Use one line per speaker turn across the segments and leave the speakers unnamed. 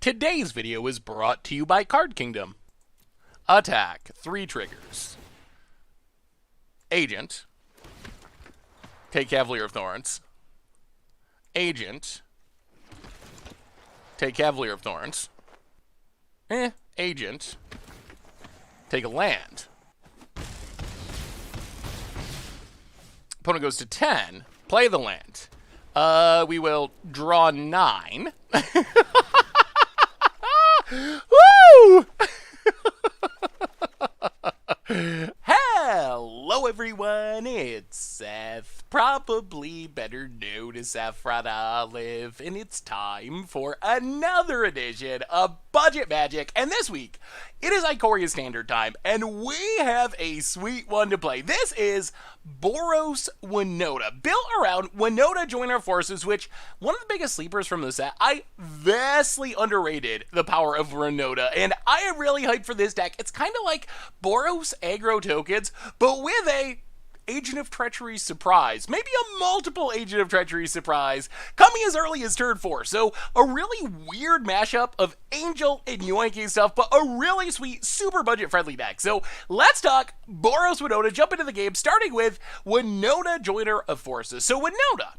Today's video is brought to you by Card Kingdom. Attack, 3 triggers. Agent. Take Cavalier of Thorns. Agent. Take Cavalier of Thorns. Agent. Take a land. Opponent goes to 10. Play the land. We will draw 9. Woo! Hello everyone, it's Seth, probably better known as Saffron Olive, and it's time for another edition of Budget Magic, and this week, it is Ikoria Standard Time, and we have a sweet one to play. This is Boros Winota, built around Winota Join Our Forces, which, one of the biggest sleepers from the set. I vastly underrated the power of Winota, and I am really hyped for this deck. It's kind of like Boros aggro tokens, but with a Agent of Treachery surprise, maybe a multiple Agent of Treachery surprise, coming as early as turn 4. So a really weird mashup of Angel and Yoinking stuff, but a really sweet, super budget-friendly deck. So let's talk Boros Winota, jump into the game, starting with Winota Joiner of Forces. So Winota,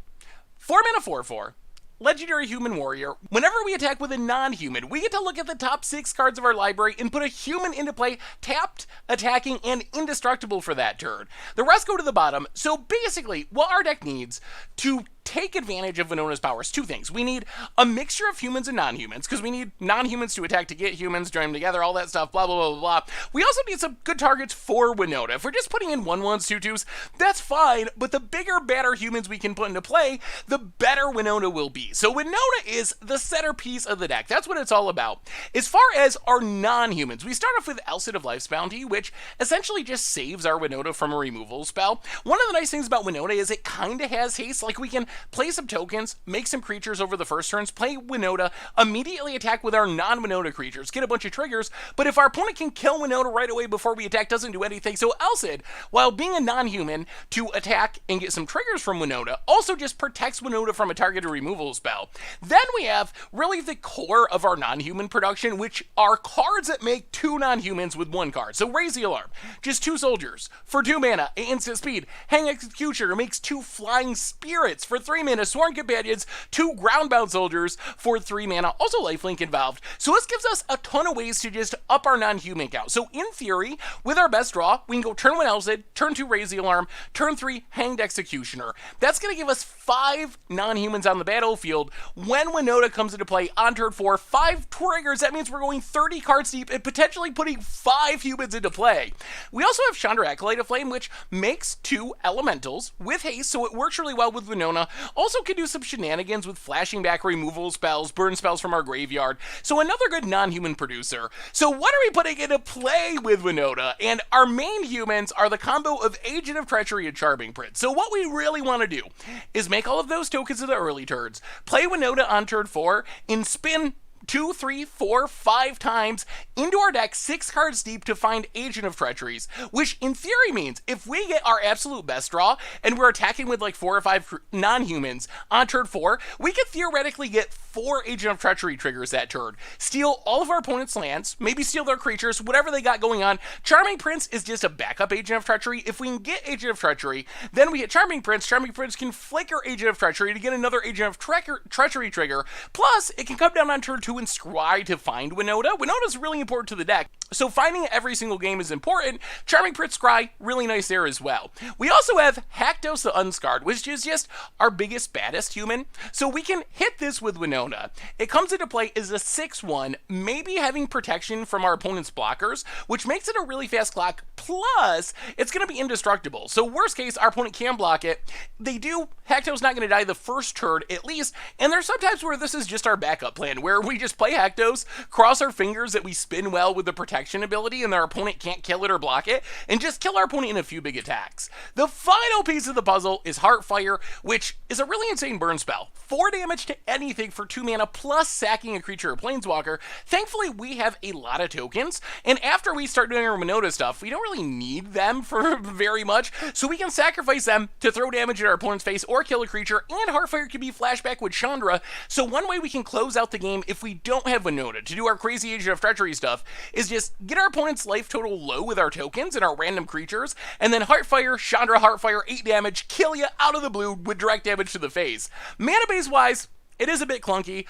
4 mana 4/4. Legendary Human Warrior. Whenever we attack with a non-human, we get to look at the top 6 cards of our library and put a human into play, tapped, attacking, and indestructible for that turn. The rest go to the bottom, so basically, what our deck needs to take advantage of Winota's powers, 2 things. We need a mixture of humans and non-humans, because we need non-humans to attack to get humans, join them together, all that stuff, blah, blah, blah, blah, blah. We also need some good targets for Winota. If we're just putting in 1/1s, 2/2s, that's fine, but the bigger, badder humans we can put into play, the better Winota will be. So Winota is the centerpiece of the deck. That's what it's all about. As far as our non-humans, we start off with Elcid of Life's Bounty, which essentially just saves our Winota from a removal spell. One of the nice things about Winota is it kind of has haste. Like, we can play some tokens, make some creatures over the first turns, play Winota, immediately attack with our non-Winota creatures, get a bunch of triggers, but if our opponent can kill Winota right away before we attack, doesn't do anything. So Elcid, while being a non-human to attack and get some triggers from Winota, also just protects Winota from a targeted removal spell. Then we have really the core of our non-human production, which are cards that make 2 non-humans with 1 card. So Raise the Alarm, just 2 soldiers for 2 mana, instant speed. Hang Executioner makes 2 flying spirits for 3 mana. Sworn Companions, 2 groundbound soldiers for 3 mana, also lifelink involved. So this gives us a ton of ways to just up our non-human count. So in theory, with our best draw, we can go turn 1 Elcid, turn 2 Raise the Alarm, turn 3 Hanged Executioner. That's going to give us 5 non-humans on the battlefield. When Winota comes into play on turn 4, 5 triggers, that means we're going 30 cards deep and potentially putting 5 humans into play. We also have Chandra Acolyte of Flame, which makes 2 elementals with haste, so it works really well with Winota. Also can do some shenanigans with flashing back removal spells, burn spells from our graveyard. So another good non-human producer. So what are we putting into play with Winota? And our main humans are the combo of Agent of Treachery and Charming Prince. So what we really want to do is make all of those tokens in the early turns, play Winota on turn 4, and spin 2, 3, 4, 5 times into our deck 6 cards deep to find Agent of Treacheries, which in theory means if we get our absolute best draw and we're attacking with like 4 or 5 non-humans on turn 4, we could theoretically get 4 Agent of Treachery triggers that turn, steal all of our opponent's lands, maybe steal their creatures, whatever they got going on. Charming Prince is just a backup Agent of Treachery. If we can get Agent of Treachery, then we get Charming Prince. Charming Prince can flicker Agent of Treachery to get another Agent of Treachery trigger, plus it can come down on turn 2 and scry to find Winota. Winota is really important to the deck, so finding it every single game is important. Charming Prince scry, really nice there as well. We also have Haktos the Unscarred, which is just our biggest, baddest human, so we can hit this with Winota. It comes into play as a 6/1, maybe having protection from our opponent's blockers, which makes it a really fast clock, plus it's going to be indestructible. So worst case, our opponent can block it. They do, Haktos not going to die the first turn at least, and there's sometimes where this is just our backup plan, where we just play Haktos, cross our fingers that we spin well with the protection protection ability and our opponent can't kill it or block it, and just kill our opponent in a few big attacks. The final piece of the puzzle is Heartfire, which is a really insane burn spell. 4 damage to anything for 2 mana plus sacking a creature or planeswalker. Thankfully, we have a lot of tokens, and after we start doing our Winota stuff, we don't really need them for very much, so we can sacrifice them to throw damage at our opponent's face or kill a creature, and Heartfire can be flashback with Chandra. So one way we can close out the game if we don't have Winota to do our crazy Agent of Treachery stuff is just get our opponent's life total low with our tokens and our random creatures, and then Heartfire, Chandra, Heartfire, 8 damage, kill you out of the blue with direct damage to the face. Mana base wise, it is a bit clunky.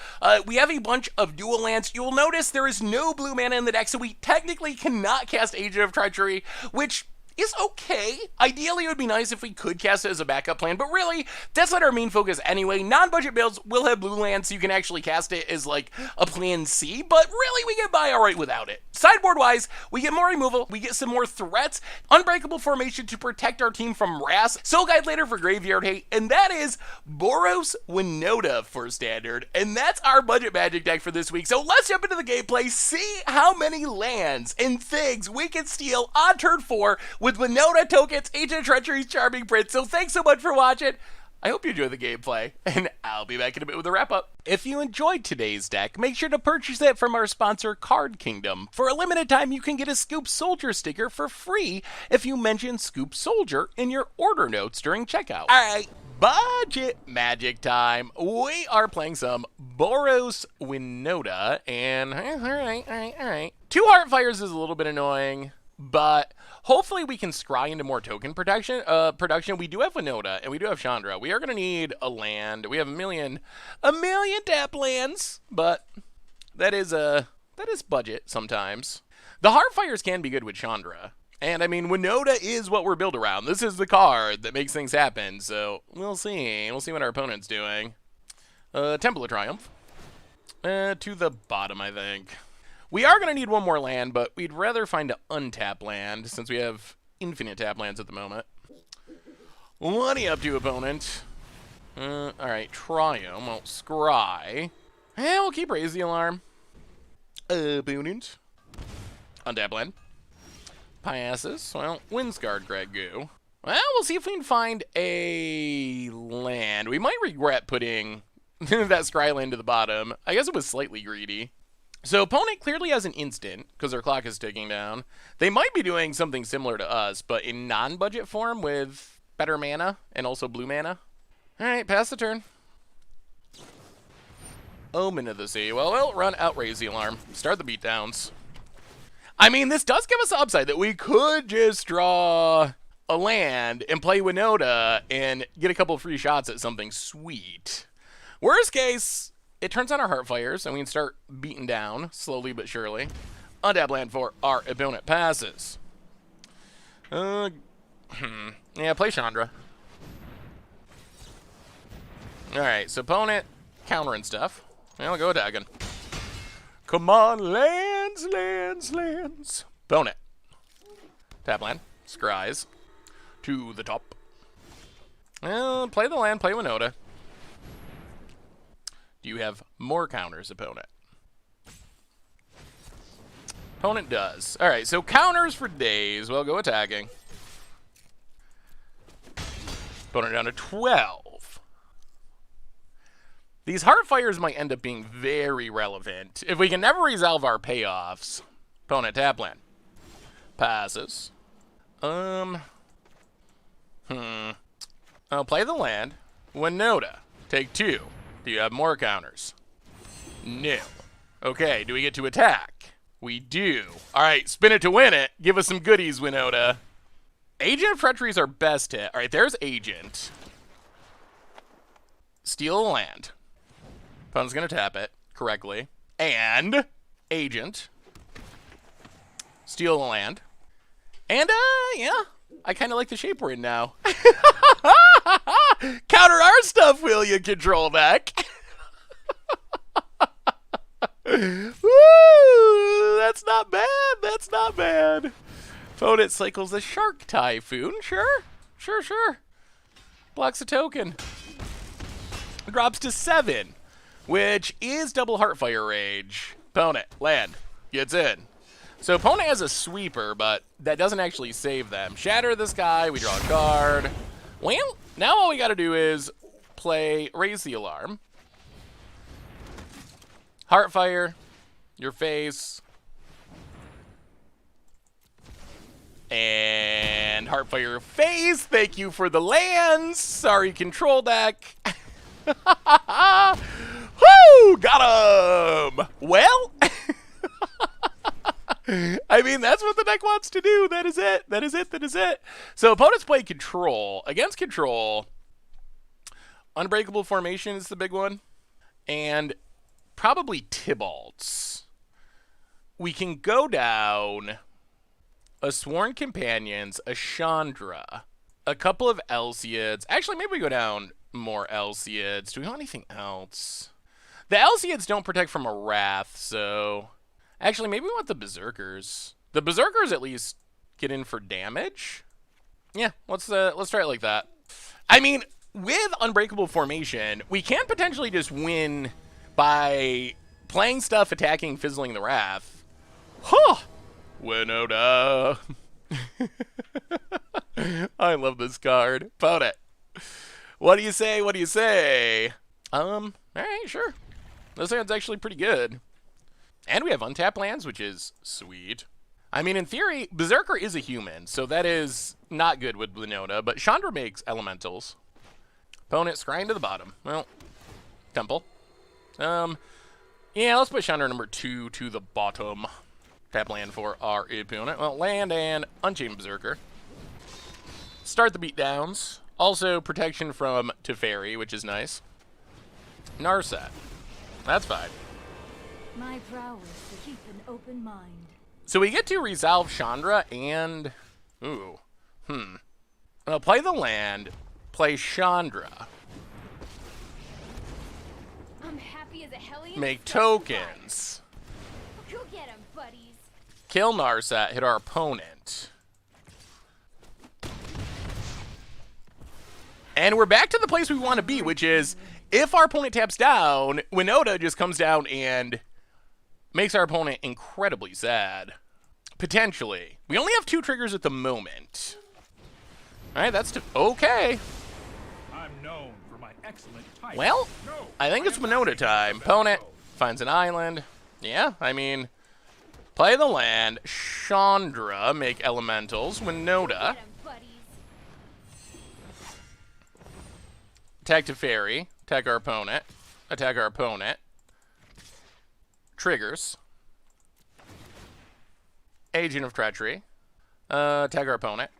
We have a bunch of dual lands. You will notice there is no blue mana in the deck, so we technically cannot cast Agent of Treachery, which is okay. Ideally, it would be nice if we could cast it as a backup plan, but really, that's not our main focus anyway. Non-budget builds will have blue lands, so you can actually cast it as like a plan C, but really, we get by alright without it. Sideboard-wise, we get more removal, we get some more threats, Unbreakable Formation to protect our team from Wrath, Soul Guide later for Graveyard Hate, and that is Boros Winota for Standard, and that's our budget magic deck for this week. So let's jump into the gameplay, see how many lands and things we can steal on turn 4 with Winota tokens, Agent of Treachery, Charming Prince. So thanks so much for watching. I hope you enjoy the gameplay, and I'll be back in a bit with a wrap-up. If you enjoyed today's deck, make sure to purchase it from our sponsor, Card Kingdom. For a limited time, you can get a Scoop Soldier sticker for free if you mention Scoop Soldier in your order notes during checkout. Alright, budget magic time. We are playing some Boros Winota, and alright. 2 Heartfires is a little bit annoying, but hopefully we can scry into more token production. We do have Winota, and we do have Chandra. We are going to need a land. We have a million tap lands, but that is budget sometimes. The Heartfires can be good with Chandra. And I mean, Winota is what we're built around. This is the card that makes things happen, so we'll see. We'll see what our opponent's doing. Temple of Triumph. To the bottom, I think. We are going to need one more land, but we'd rather find an untap land since we have infinite tap lands at the moment. What are you up to, opponent? Alright, Triumph. Well, Scry. We'll keep Raise the Alarm. Opponent. Untap land. Passes. Well, Windscarred Gregu. Well, we'll see if we can find a land. We might regret putting that Scry land to the bottom. I guess it was slightly greedy. So opponent clearly has an instant, because their clock is ticking down. They might be doing something similar to us, but in non-budget form with better mana, and also blue mana. Alright, pass the turn. Omen of the Sea. Well, we'll run out Raise the Alarm. Start the beatdowns. I mean, this does give us the upside that we could just draw a land and play Winota and get a couple of free shots at something sweet. Worst case, it turns on our Heartfires, and we can start beating down, slowly but surely. Untap land for our opponent passes. Yeah, play Chandra. Alright, so opponent countering stuff. Well, I'll go attacking. Come on, lands. Opponent. Tap land. Scries. To the top. Well, play the land, play Winota. Do you have more counters, opponent? Opponent does. Alright, so counters for days. Well, go attacking. Opponent down to 12. These Heartfires might end up being very relevant. If we can never resolve our payoffs. Opponent tap land. Passes. I'll play the land. Winota. Take 2. Do you have more counters? No. Okay, do we get to attack? We do. Alright, spin it to win it. Give us some goodies, Winota. Agent of Treachery is our best hit. Alright, there's Agent. Steal a land. Opponent's gonna tap it correctly. And Agent. Steal a land. And, yeah. I kind of like the shape we're in now. Counter our stuff, will you, control deck? Woo! That's not bad. Opponent cycles the Shark Typhoon. Sure. Blocks a token. Drops to 7, which is double Heartfire Rage. Opponent, land. Gets in. So opponent has a sweeper, but that doesn't actually save them. Shatter this guy, we draw a card. Well, now all we gotta do is play Raise the Alarm. Heartfire, your face. And Heartfire face, thank you for the lands. Sorry, control deck. Woo! Got him! Well, I mean, that's what the deck wants to do. That is it. That is it. That is it. So opponents play control. Against control, Unbreakable Formation is the big one. And probably Tybalt's. We can go down a Sworn Companions, a Chandra, a couple of Elsiads. Actually, maybe we go down more Elsiads. Do we want anything else? The Elsiads don't protect from a Wrath, so... Actually, maybe we want the Berserkers. The Berserkers at least get in for damage. Yeah, let's try it like that. I mean, with Unbreakable Formation, we can potentially just win by playing stuff, attacking, fizzling the Wrath. Huh! Winota. I love this card. Pout it. What do you say? What do you say? Alright, sure. This hand's actually pretty good. And we have untapped lands, which is sweet. I mean, in theory, Berserker is a human, so that is not good with Winota, but Chandra makes elementals. Opponent scrying to the bottom. Well, Temple. Yeah, let's put Chandra number 2 to the bottom. Tap land for our opponent. Well, land and Unchained Berserker. Start the beatdowns. Also, protection from Teferi, which is nice. Narset. That's fine.
My prowess to keep an open mind.
So we get to resolve Chandra and... Ooh. Well, play the land. Play Chandra.
I'm happy as a hellion.
Make tokens.
Go get 'em, buddies.
Kill Narset. Hit our opponent. And we're back to the place we want to be, which is... If our opponent taps down, Winota just comes down and makes our opponent incredibly sad. Potentially. We only have 2 triggers at the moment. Alright, that's okay.
I'm known for my excellent type.
Well, I think it's Winota time. Opponent finds an island. Yeah, I mean, play the land. Chandra, make elementals. Winota.
Get 'em, buddies.
Attack Teferi. Attack our opponent. Attack our opponent. Triggers. Agent of Treachery. Attack our opponent.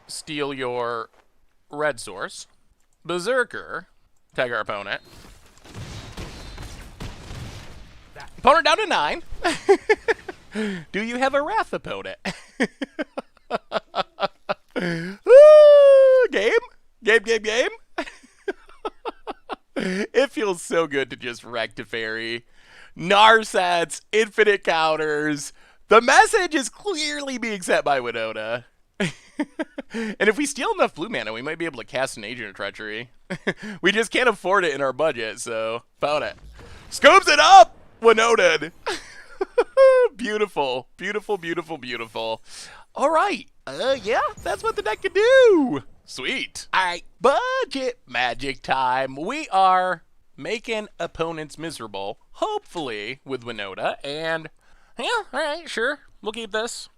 Steal your red source. Berserker. Attack our opponent. Opponent down to 9. Do you have a Wrath opponent? Woo! Game? Game? It feels so good to just wreck Teferi. Narsets, infinite counters. The message is clearly being sent by Winota. And if we steal enough blue mana, we might be able to cast an Agent of Treachery. We just can't afford it in our budget, so found it. Scopes it up, Winota. Beautiful, beautiful, beautiful, beautiful. All right, yeah, that's what the deck can do. Sweet. All right, budget magic time. We are making opponents miserable, hopefully with Winota, and yeah, all right, sure, we'll keep this.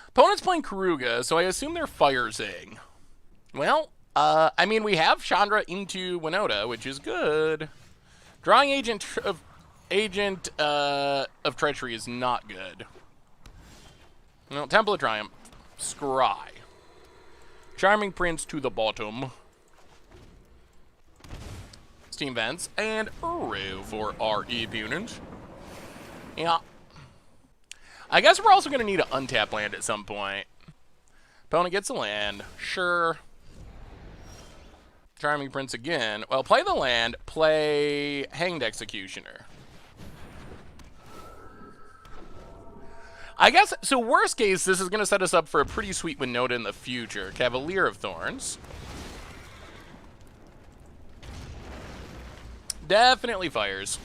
Opponent's playing Karuga, so I assume they're Firesing. Well, I mean, we have Chandra into Winota, which is good. Drawing Agent of Treachery is not good. No, Temple of Triumph. Scry. Charming Prince to the bottom. Steam Vents. And Uru for our opponent. Yeah. I guess we're also going to need an untap land at some point. Opponent gets a land. Sure. Charming Prince again. Well, play the land. Play Hanged Executioner. I guess, so worst case, this is going to set us up for a pretty sweet Winota in the future. Cavalier of Thorns. Definitely fires.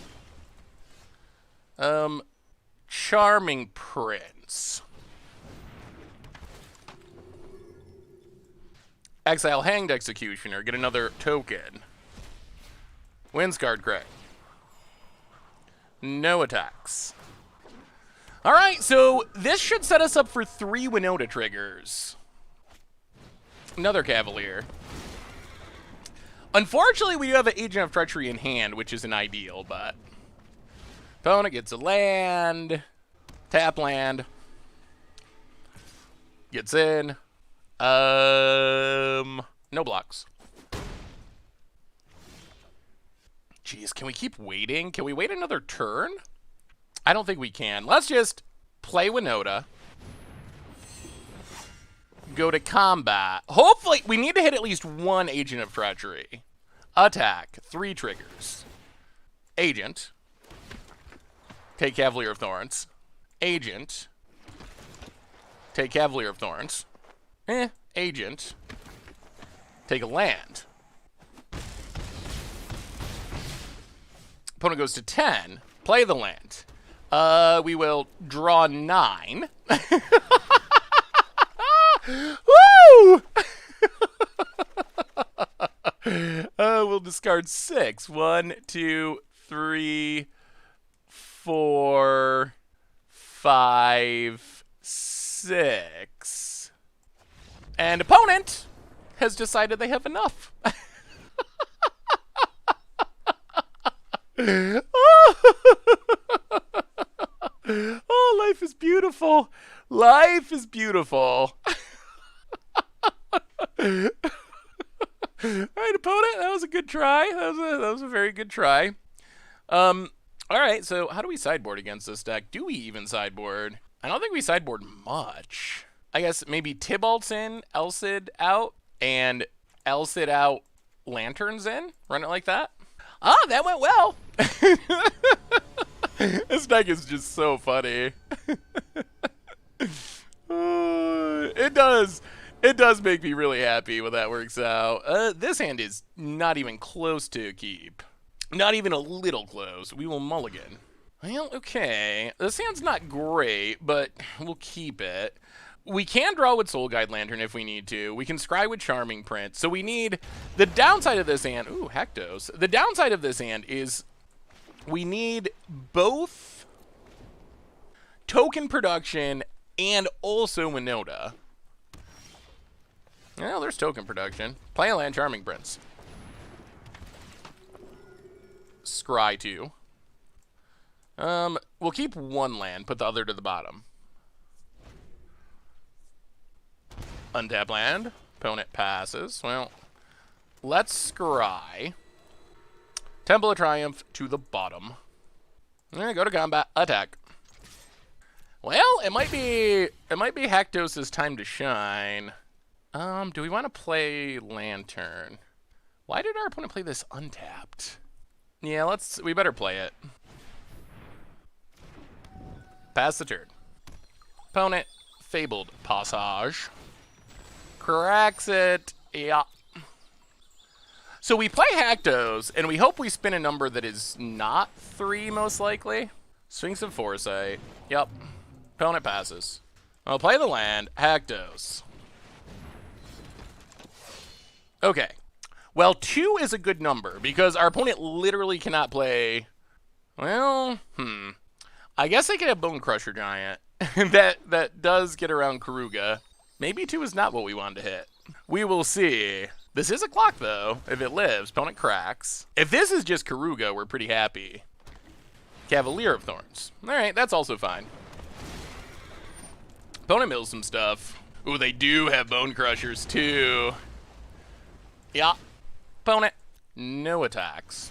Charming Prince. Exile Hanged Executioner. Get another token. Windscarred Craig. No attacks. Alright, so this should set us up for 3 Winota triggers. Another Cavalier. Unfortunately, we do have an Agent of Treachery in hand, which isn't ideal, but... Opponent gets a land. Tap land. Gets in. No blocks. Jeez, can we keep waiting? Can we wait another turn? I don't think we can. Let's just play Winota. Go to combat. Hopefully, we need to hit at least 1 Agent of Treachery. Attack. 3 triggers. Agent. Take Cavalier of Thorns. Agent. Take Cavalier of Thorns. Agent. Take a land. Opponent goes to 10. Play the land. We will draw 9. Woo! We'll discard 6. 1, 2, 3, 4, 5, 6. And opponent has decided they have enough. Oh, life is beautiful. Life is beautiful. All right, opponent, that was a good try. That was a very good try. All right, so how do we sideboard against this deck? Do we even sideboard? I don't think we sideboard much. I guess maybe Tybalt's in, Elcid out, and Elcid out, Lanterns in? Run it like that? Ah, that went well. This deck is just so funny. It does make me really happy when that works out. This hand is not even close to a keep. Not even a little close. We will mulligan. Well, okay. This hand's not great, but we'll keep it. We can draw with Soul Guide Lantern if we need to. We can scry with Charming Prince. So we need... The downside of this hand... Ooh, Hectos. The downside of this hand is we need both token production and also Winota. Well, there's token production. Play a land, Charming Prince. Scry 2. We'll keep 1 land, put the other to the bottom. Untap land. Opponent passes. Well, let's scry. Temple of Triumph to the bottom. Go to combat. Attack. Well, it might be Hectos' time to shine. Do we want to play Lantern? Why did our opponent play this untapped? Yeah, we better play it. Pass the turn. Opponent, Fabled Passage. Cracks it. Yeah. So we play Hectos, and we hope we spin a number that is not 3, most likely. Sphinx of Foresight. Yep. Opponent passes. I'll play the land. Hectos. Okay. Well, 2 is a good number, because our opponent literally cannot play... Well, I guess they could have Bone Crusher Giant. that does get around Karuga. Maybe 2 is not what we wanted to hit. We will see. This is a clock, though. If it lives, opponent cracks. If this is just Karuga, we're pretty happy. Cavalier of Thorns. All right, that's also fine. Opponent mills some stuff. Ooh, they do have Bone Crushers, too. Yeah. Opponent, no attacks.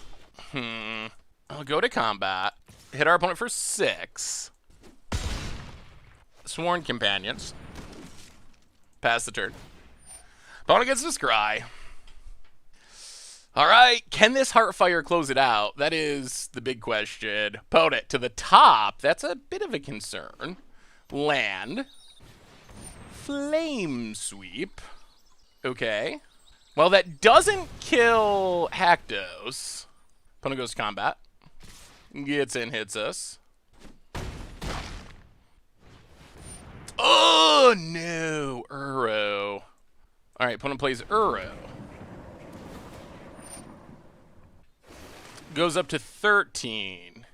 I'll go to combat. Hit our opponent for 6. Sworn Companions. Pass the turn. Opponent gets to scry. All right, can this Heartfire close it out? That is the big question. Opponent to the top. That's a bit of a concern. Land. Flame Sweep. Okay. Well, that doesn't kill Hectos. Opponent goes to combat. Gets in, hits us. Oh no, Uro. All right, opponent plays Uro. Goes up to 13.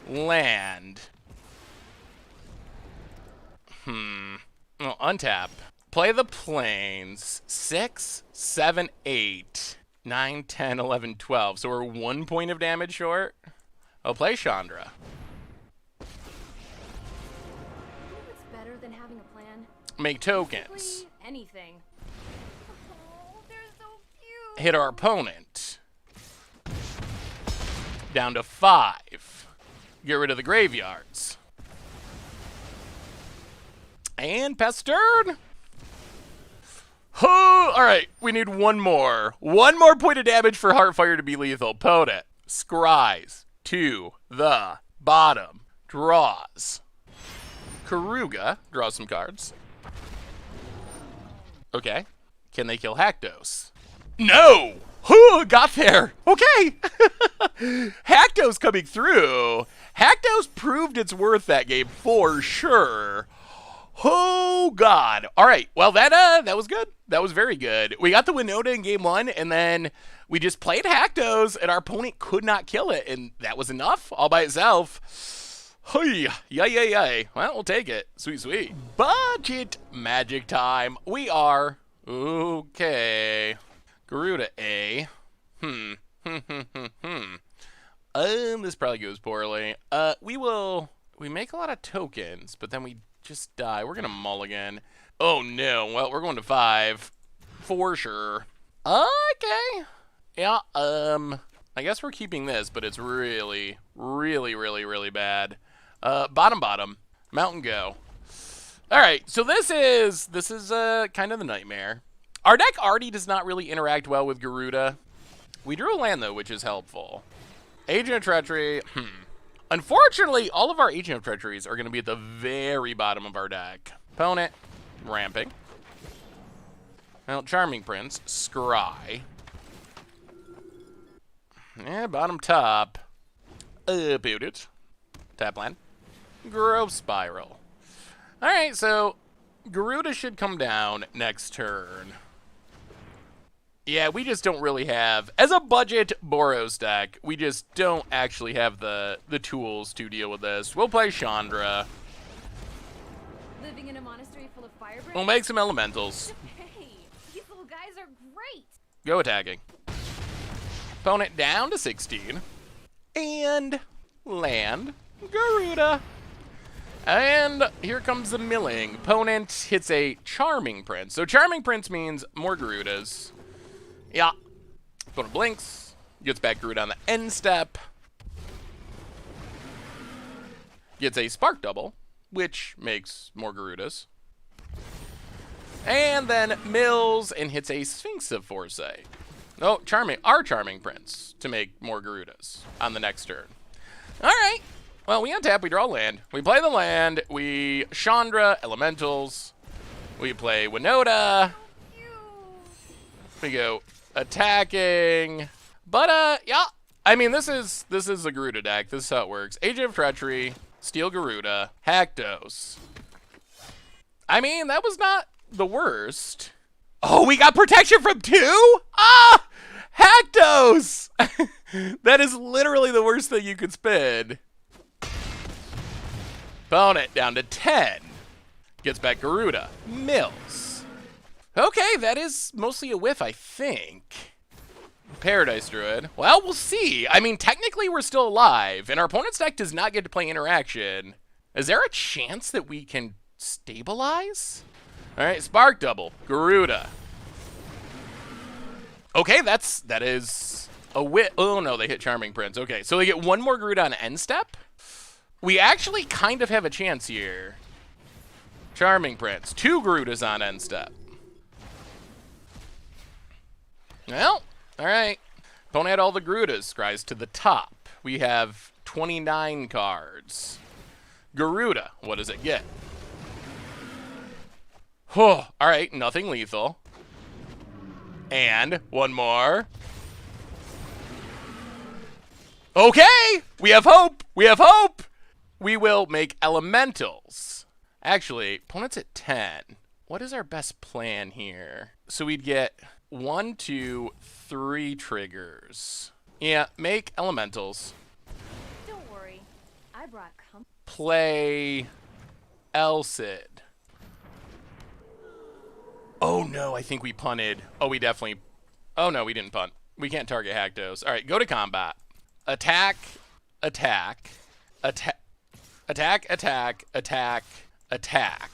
Land. Oh, untap. Play the planes. 6, 7, 8, 9, 10, 11, 12. So we're 1 point of damage short. I'll play Chandra.
What's better than having a plan?
Make tokens.
Basically anything. Oh, they're so cute.
Hit our opponent. Down to 5. Get rid of the graveyards. And pass turn. Oh, all right, we need one more. One more point of damage for Heartfire to be lethal. Opponent scries to the bottom. Draws. Karuga draws some cards. Okay. Can they kill Haktos? No! Who got there? Okay. Haktos coming through. Haktos proved its worth that game for sure. Oh God! All right. Well, that was good. That was very good. We got the Winota in game 1, and then we just played Haktos, and our opponent could not kill it, and that was enough all by itself. Hey, yay! Well, we'll take it. Sweet. Budget magic time. We are okay. Garuda A. This probably goes poorly. We make a lot of tokens, but then we just die. We're gonna mulligan. Oh no. Well, we're going to 5 for sure. Okay. Yeah. I guess we're keeping this, but it's really bad. Bottom. Mountain go. All right. So this is kind of the nightmare. Our deck already does not really interact well with Garuda. We drew a land though, which is helpful. Agent of Treachery. Unfortunately, all of our Agent of Treacheries are going to be at the very bottom of our deck. Opponent, ramping. Well, Charming Prince, scry. Yeah, bottom top. Boot it. Tap land. Grove Spiral. Alright, so Garuda should come down next turn. Yeah, we just don't really have, as a budget Boros deck, we just don't actually have the tools to deal with this. We'll play Chandra.
Living in a monastery full of fire breathers?
We'll make some elementals.
Hey, these little guys are great.
Go attacking. Opponent down to 16. And land Garuda. And here comes the milling. Opponent hits a Charming Prince. So Charming Prince means more Garudas. Yeah. Opponent blinks. Gets back Garuda on the end step. Gets a Spark Double, which makes more Garudas. And then mills and hits a Sphinx of Foresight. Oh, our Charming Prince to make more Garudas on the next turn. All right. Well, we untap, we draw land. We play the land. We Chandra, Elementals. We play Winota. We go attacking. But, yeah. I mean, this is a Garuda deck. This is how it works. Agent of Treachery, Steel Garuda, Haktos. I mean, that was not the worst. Oh, we got protection from 2? Ah! Haktos! That is literally the worst thing you could spin. Opponent down to 10. Gets back Garuda. Mills. Okay, that is mostly a whiff, I think. Paradise Druid. Well, we'll see. I mean, technically we're still alive, and our opponent's deck does not get to play interaction. Is there a chance that we can stabilize? All right, Spark Double. Garuda. Okay, that is a whiff. Oh, no, they hit Charming Prince. Okay, so they get one more Garuda on end step? We actually kind of have a chance here. Charming Prince. 2 Garudas on end step. Well, all right. Opponent had all the Garudas. Scries to the top. We have 29 cards. Garuda. What does it get? Oh, all right. Nothing lethal. And one more. Okay. We have hope. We have hope. We will make elementals. Actually, opponent's at 10. What is our best plan here? So we'd get 1, 2, 3 triggers. Yeah, make elementals.
Don't worry. I brought
Play Elcid. Oh no, I think we punted. Oh, we definitely... Oh no, we didn't punt. We can't target Haktos. All right, go to combat. Attack, attack, attack, attack, attack, attack, attack.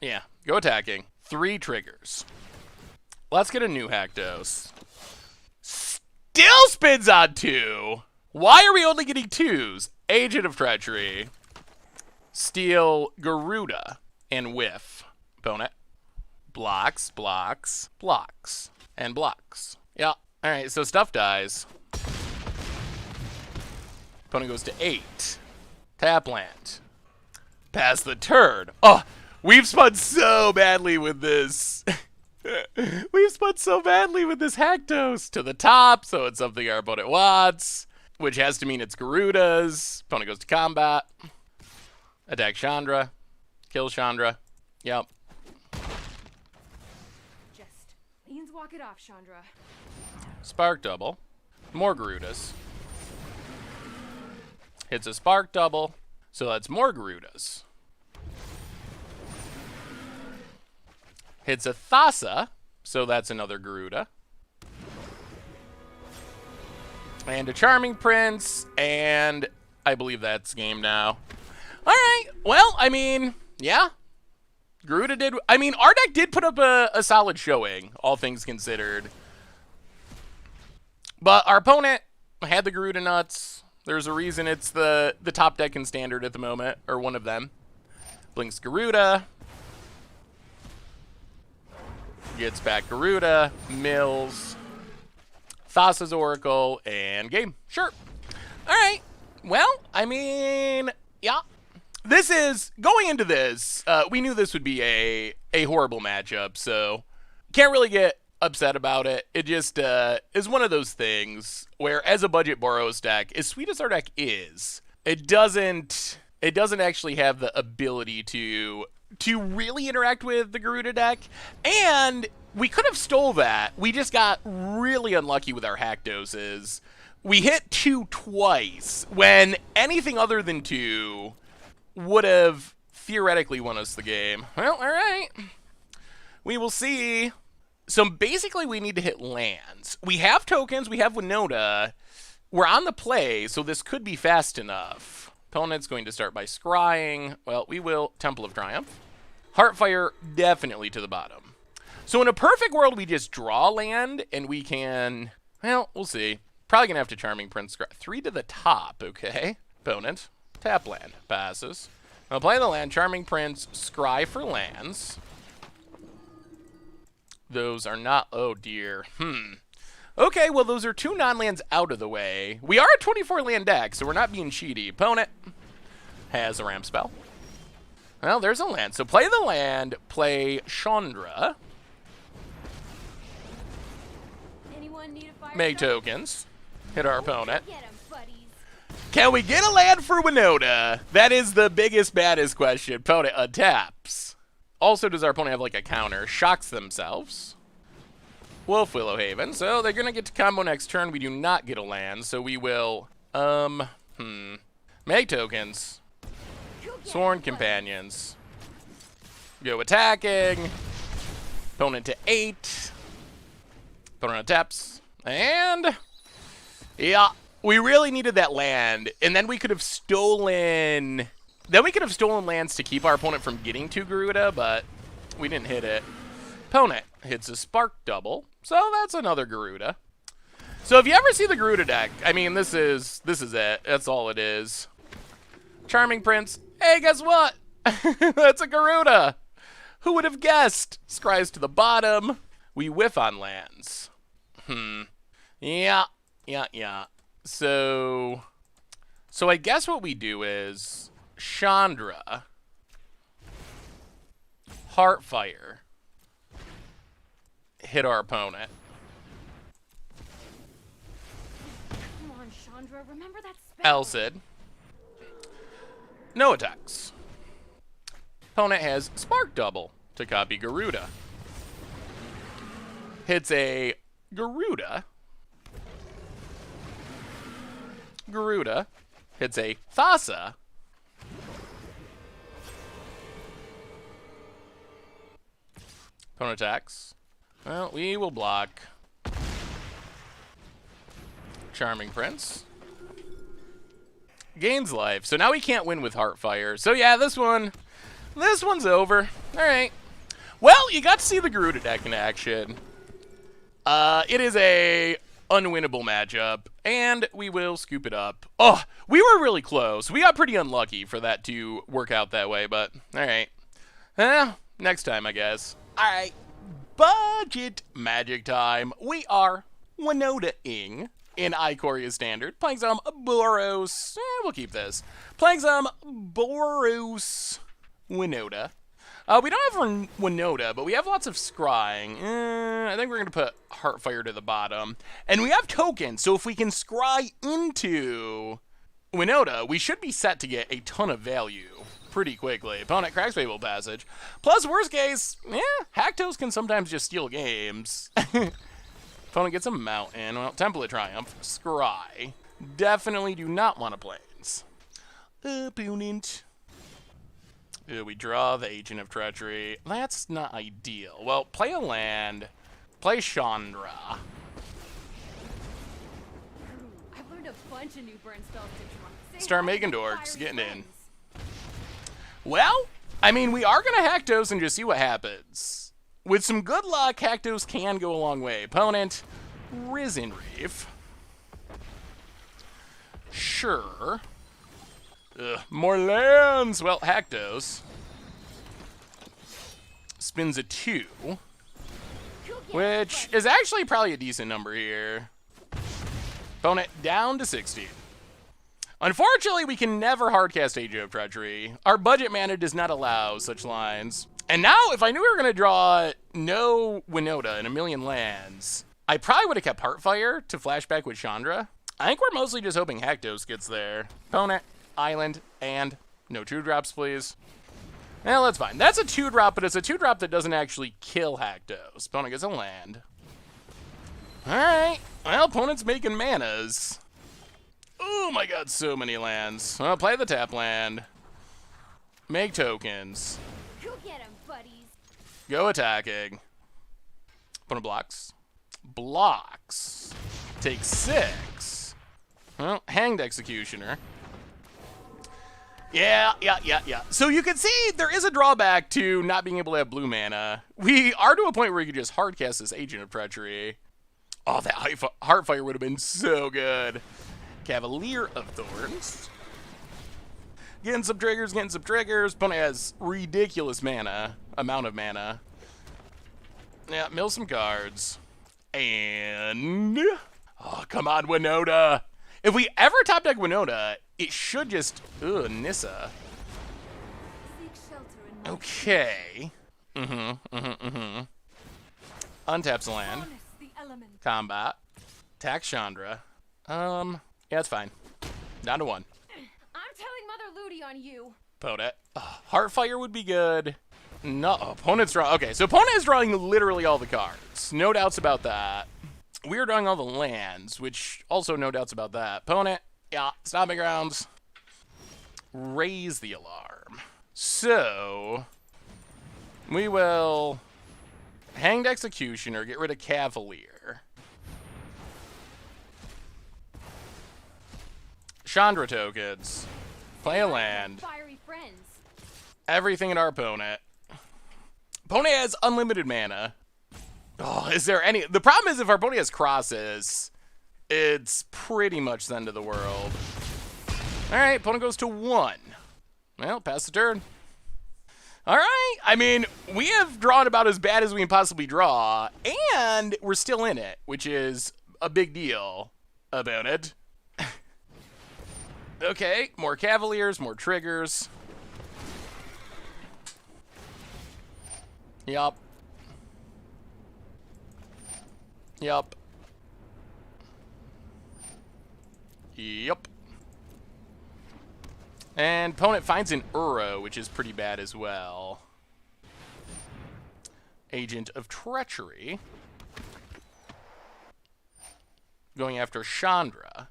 Yeah, go attacking. 3 triggers. Let's get a new Haktos. Still spins on 2. Why are we only getting 2s? Agent of Treachery. Steal Garuda and whiff. Opponent. Blocks, blocks, blocks, and blocks. Yeah. All right, so stuff dies. Opponent goes to 8. Tap land. Pass the turn. Oh, we've spun so badly with this. We've spun so badly with this Haktos to the top, so it's something our opponent wants, which has to mean it's Garuda's. Opponent goes to combat. Attack Chandra. Kill Chandra. Yep.
just means walk it off, Chandra.
Spark double. More Garudas. Hits a spark double, so that's more Garudas. Hits a Thassa, so that's another Garuda. And a Charming Prince, and I believe that's game now. All right, well, I mean, yeah. Garuda did, I mean, our deck did put up a solid showing, all things considered. But our opponent had the Garuda nuts. There's a reason it's the top deck in Standard at the moment, or one of them. Blinks Garuda. Gets back Garuda, mills, Thassa's Oracle, and game. Sure. All right. Well, I mean, yeah. This is, going into this, we knew this would be a horrible matchup, so can't really get upset about it. It just is one of those things where, as a budget Boros deck, as sweet as our deck is, it doesn't actually have the ability to really interact with the Garuda deck, and we could have stole that. We just got really unlucky with our Hackdoses. We hit 2 twice, when anything other than 2 would have theoretically won us the game. Well, all right. We will see. So basically we need to hit lands. We have tokens, we have Winota. We're on the play, so this could be fast enough. Opponent's going to start by scrying. Well, we will Temple of Triumph. Heartfire definitely to the bottom. So in a perfect world, we just draw land, and we can... Well, we'll see. Probably going to have to Charming Prince scry. 3 to the top, okay. Opponent, tap land, passes. I'll play the land, Charming Prince, scry for lands. Those are not... Oh, dear. Okay, well, those are 2 non-lands out of the way. We are a 24-land deck, so we're not being cheaty. Opponent has a ramp spell. Well, there's a land. So play the land, play Chandra.
Anyone need a fire
Make
truck?
tokens. Hit our opponent.
Get 'em, buddies.
Can we get a land for Winota? That is the biggest, baddest question. Opponent untaps. Also, does our opponent have, like, a counter? Shocks themselves. Wolf Willowhaven. So they're going to get to combo next turn. We do not get a land, so we will, make tokens. Sworn Companions. Go attacking. Opponent to 8. Opponent taps. And... yeah, we really needed that land. And then we could have stolen... Then we could have stolen lands to keep our opponent from getting to Garuda, but we didn't hit it. Opponent hits a Spark Double. So that's another Garuda. So if you ever see the Garuda deck, I mean, this is it. That's all it is. Charming Prince. Hey, guess what? That's a Garuda. Who would have guessed? Scries to the bottom. We whiff on lands. Yeah. So I guess what we do is Chandra, Heartfire, hit our opponent.
Come on, Chandra. Remember that spell.
Elcid. No attacks. Opponent has Spark Double to copy Garuda. Hits a Garuda. Garuda hits a Thassa. Opponent attacks. Well, we will block. Charming Prince. Gains life. So now we can't win with Heartfire. So yeah, this one's over. Alright. Well, you got to see the Garuda deck in action. It is a unwinnable matchup, and we will scoop it up. Oh, we were really close. We got pretty unlucky for that to work out that way, but alright. Next time, I guess. Alright. Budget Magic time. We are Winota-ing in Ikoria Standard. Playing some Boros. We'll keep this. Playing some Boros Winota. We don't have Winota, but we have lots of scrying. I think we're going to put Heartfire to the bottom. And we have tokens, so if we can scry into Winota, we should be set to get a ton of value pretty quickly. Opponent cracks Fable Passage. Plus, worst case, Haktos can sometimes just steal games. Opponent gets a Mountain. Well, Temple of Triumph. Scry. Definitely do not want to Plains. Opponent. We draw the Agent of Treachery. That's not ideal. Well, play a land. Play Chandra.
I've learned a bunch of new burn spells to try.
Start making dorks. Getting in. Well, I mean, we are going to Haktos and just see what happens. With some good luck, Haktos can go a long way. Opponent, Risen Reef. Sure. More lands! Well, Haktos spins a 2, which is actually probably a decent number here. Opponent down to 60. Unfortunately, we can never hardcast Agent of Treachery. Our budget mana does not allow such lines. And now, if I knew we were going to draw no Winota and a million lands, I probably would have kept Heartfire to flashback with Chandra. I think we're mostly just hoping Haktos gets there. Opponent, Island, and no 2-drops, please. Well, that's fine. That's a 2-drop, but it's a 2-drop that doesn't actually kill Haktos. Opponent gets a land. Alright. Well, opponent's making manas. Oh my god, so many lands. Well, play the tap land. Make tokens.
Go get 'em, buddies.
Go attacking. Opponent blocks. Blocks. Take 6. Well, Hanged Executioner. Yeah. So you can see there is a drawback to not being able to have blue mana. We are to a point where you could just hardcast this Agent of Treachery. Oh, that Heartfire would have been so good. Cavalier of Thorns. Getting some triggers. Opponent has ridiculous amount of mana. Yeah, mill some cards. And... oh, come on, Winota. If we ever top deck Winota, it should just... ugh, Nissa. Okay. Untaps the land. Combat. Attack Chandra. Yeah, it's fine. Down to 1.
I'm telling Mother Ludi on you.
Opponent. Heartfire would be good. No, opponent's drawing... okay, so opponent is drawing literally all the cards. No doubts about that. We're drawing all the lands, which also no doubts about that. Opponent, yeah, stomping grounds. Raise the alarm. So, we will Hanged Executioner, get rid of Cavalier. Chandra tokens. Play a land.
Fiery friends.
Everything in our opponent. Opponent has unlimited mana. Oh, is there any... the problem is if our opponent has crosses, it's pretty much the end of the world. Alright, opponent goes to 1. Well, pass the turn. Alright, I mean, we have drawn about as bad as we can possibly draw, and we're still in it, which is a big deal about it. Okay, more Cavaliers, more triggers. Yup. Yup. And opponent finds an Uro, which is pretty bad as well. Agent of Treachery. Going after Chandra.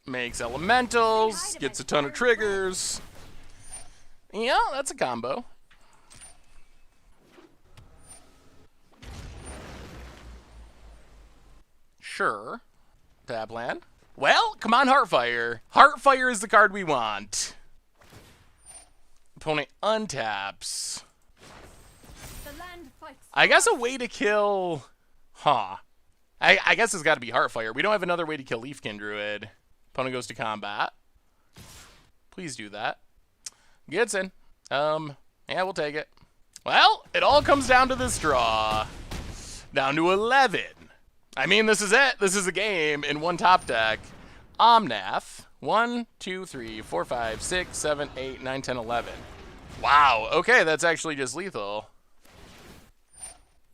Makes elementals, gets a ton of triggers. Yeah, that's a combo. Sure. Tap land. Well, come on, Heartfire. Heartfire is the card we want. Opponent untaps.
The land fights.
I guess a way to kill... Huh. I guess it's got to be Heartfire. We don't have another way to kill Leafkin Druid. Opponent goes to combat. Please do that. Gets in. Yeah, we'll take it. Well, it all comes down to this draw. Down to 11. I mean, this is it. This is a game in one top deck. Omnath. 1, 2, 3, 4, 5, 6, 7, 8, 9, 10, 11. Wow. Okay, that's actually just lethal.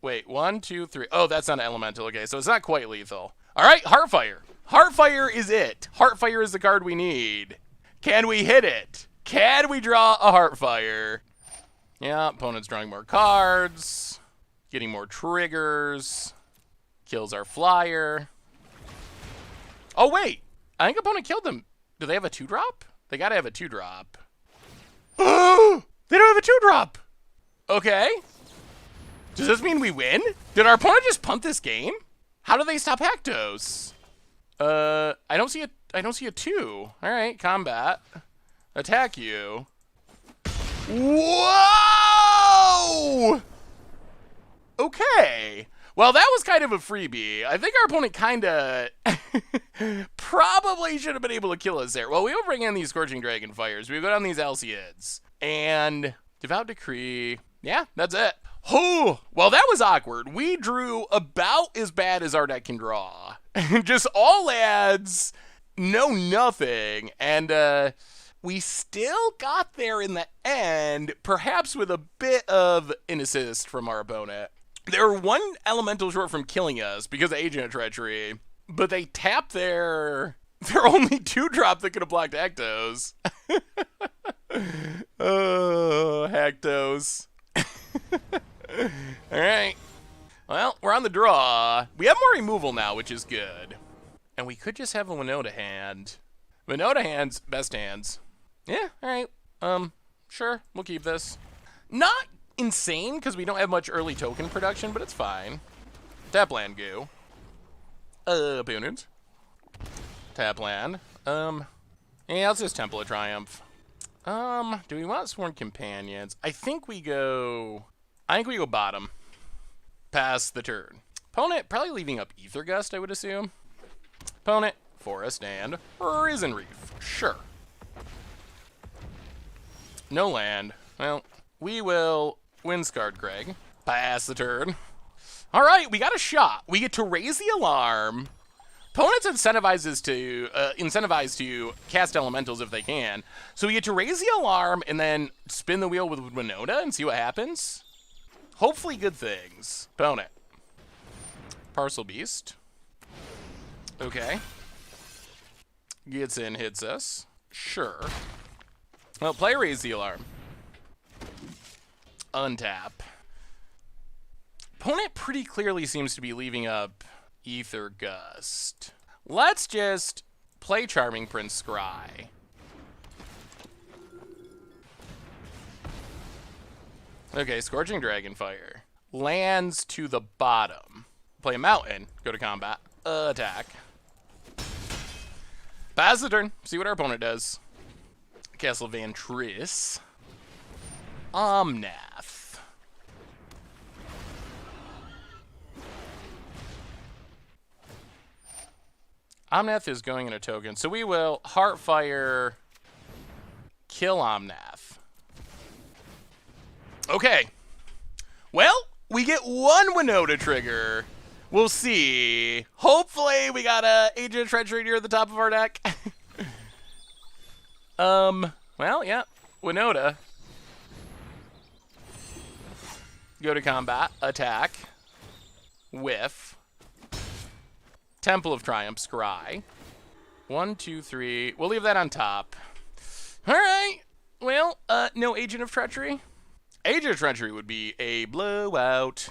Wait, 1, 2, 3. Oh, that's not an elemental. Okay, so it's not quite lethal. All right, Heartfire. Heartfire is it. Heartfire is the card we need. Can we hit it? Can we draw a Heartfire? Yeah, opponent's drawing more cards. Getting more triggers. Kills our flyer. Oh, wait. I think opponent killed them. Do they have a 2-drop? They gotta have a 2-drop. Oh! They don't have a 2-drop! Okay. Does this mean we win? Did our opponent just punt this game? How do they stop Hactos? I don't see a 2. Alright, combat. Attack you. Whoa! Okay. Well, that was kind of a freebie. I think our opponent kind of probably should have been able to kill us there. Well, we will bring in these Scorching Dragon Fires. We go down these Alcids. And Devout Decree. Yeah, that's it. Oh, well, that was awkward. We drew about as bad as our deck can draw. Just all ads, no nothing. And we still got there in the end, perhaps with a bit of an assist from our opponent. They were one elemental short from killing us because of Agent of Treachery, but they tapped their only 2-drop that could have blocked Hactos. Oh, Hactos. Alright. Well, we're on the draw. We have more removal now, which is good. And we could just have a Winota hand. Winota hands, best hands. Yeah, alright. Sure, we'll keep this. Not insane, because we don't have much early token production, but it's fine. Tap land, goo. Opponent. Tap land. Yeah, let's just Temple of Triumph. Do we want Sworn Companions? I think we go bottom. Pass the turn. Opponent probably leaving up Ether Gust, I would assume. Opponent, Forest and Risen Reef. Sure. No land. Well, we will Windscarred Greg. Pass the turn. All right, we got a shot. We get to raise the alarm. Opponents incentivized to cast elementals if they can. So we get to raise the alarm and then spin the wheel with Winota and see what happens. Hopefully good things. Opponent. Parcel Beast. Okay. Gets in, hits us. Sure. Well, play raise the alarm. Untap. Opponent pretty clearly seems to be leaving up Ether Gust. Let's just play Charming Prince Scry. Okay, Scorching Dragonfire. Lands to the bottom. Play a Mountain. Go to combat. Attack. Pass the turn. See what our opponent does. Castle Vantris. Omnath. Omnath is going in a token, so we will Heartfire, kill Omnath. Okay. Well, we get one Winota trigger. We'll see. Hopefully we got a Agent of Treachery near the top of our deck. Well, yeah. Winota. Go to combat. Attack. Whiff. Temple of Triumph, Scry. 1, 2, 3. We'll leave that on top. All right. Well, no Agent of Treachery. Agent of Treachery would be a blowout.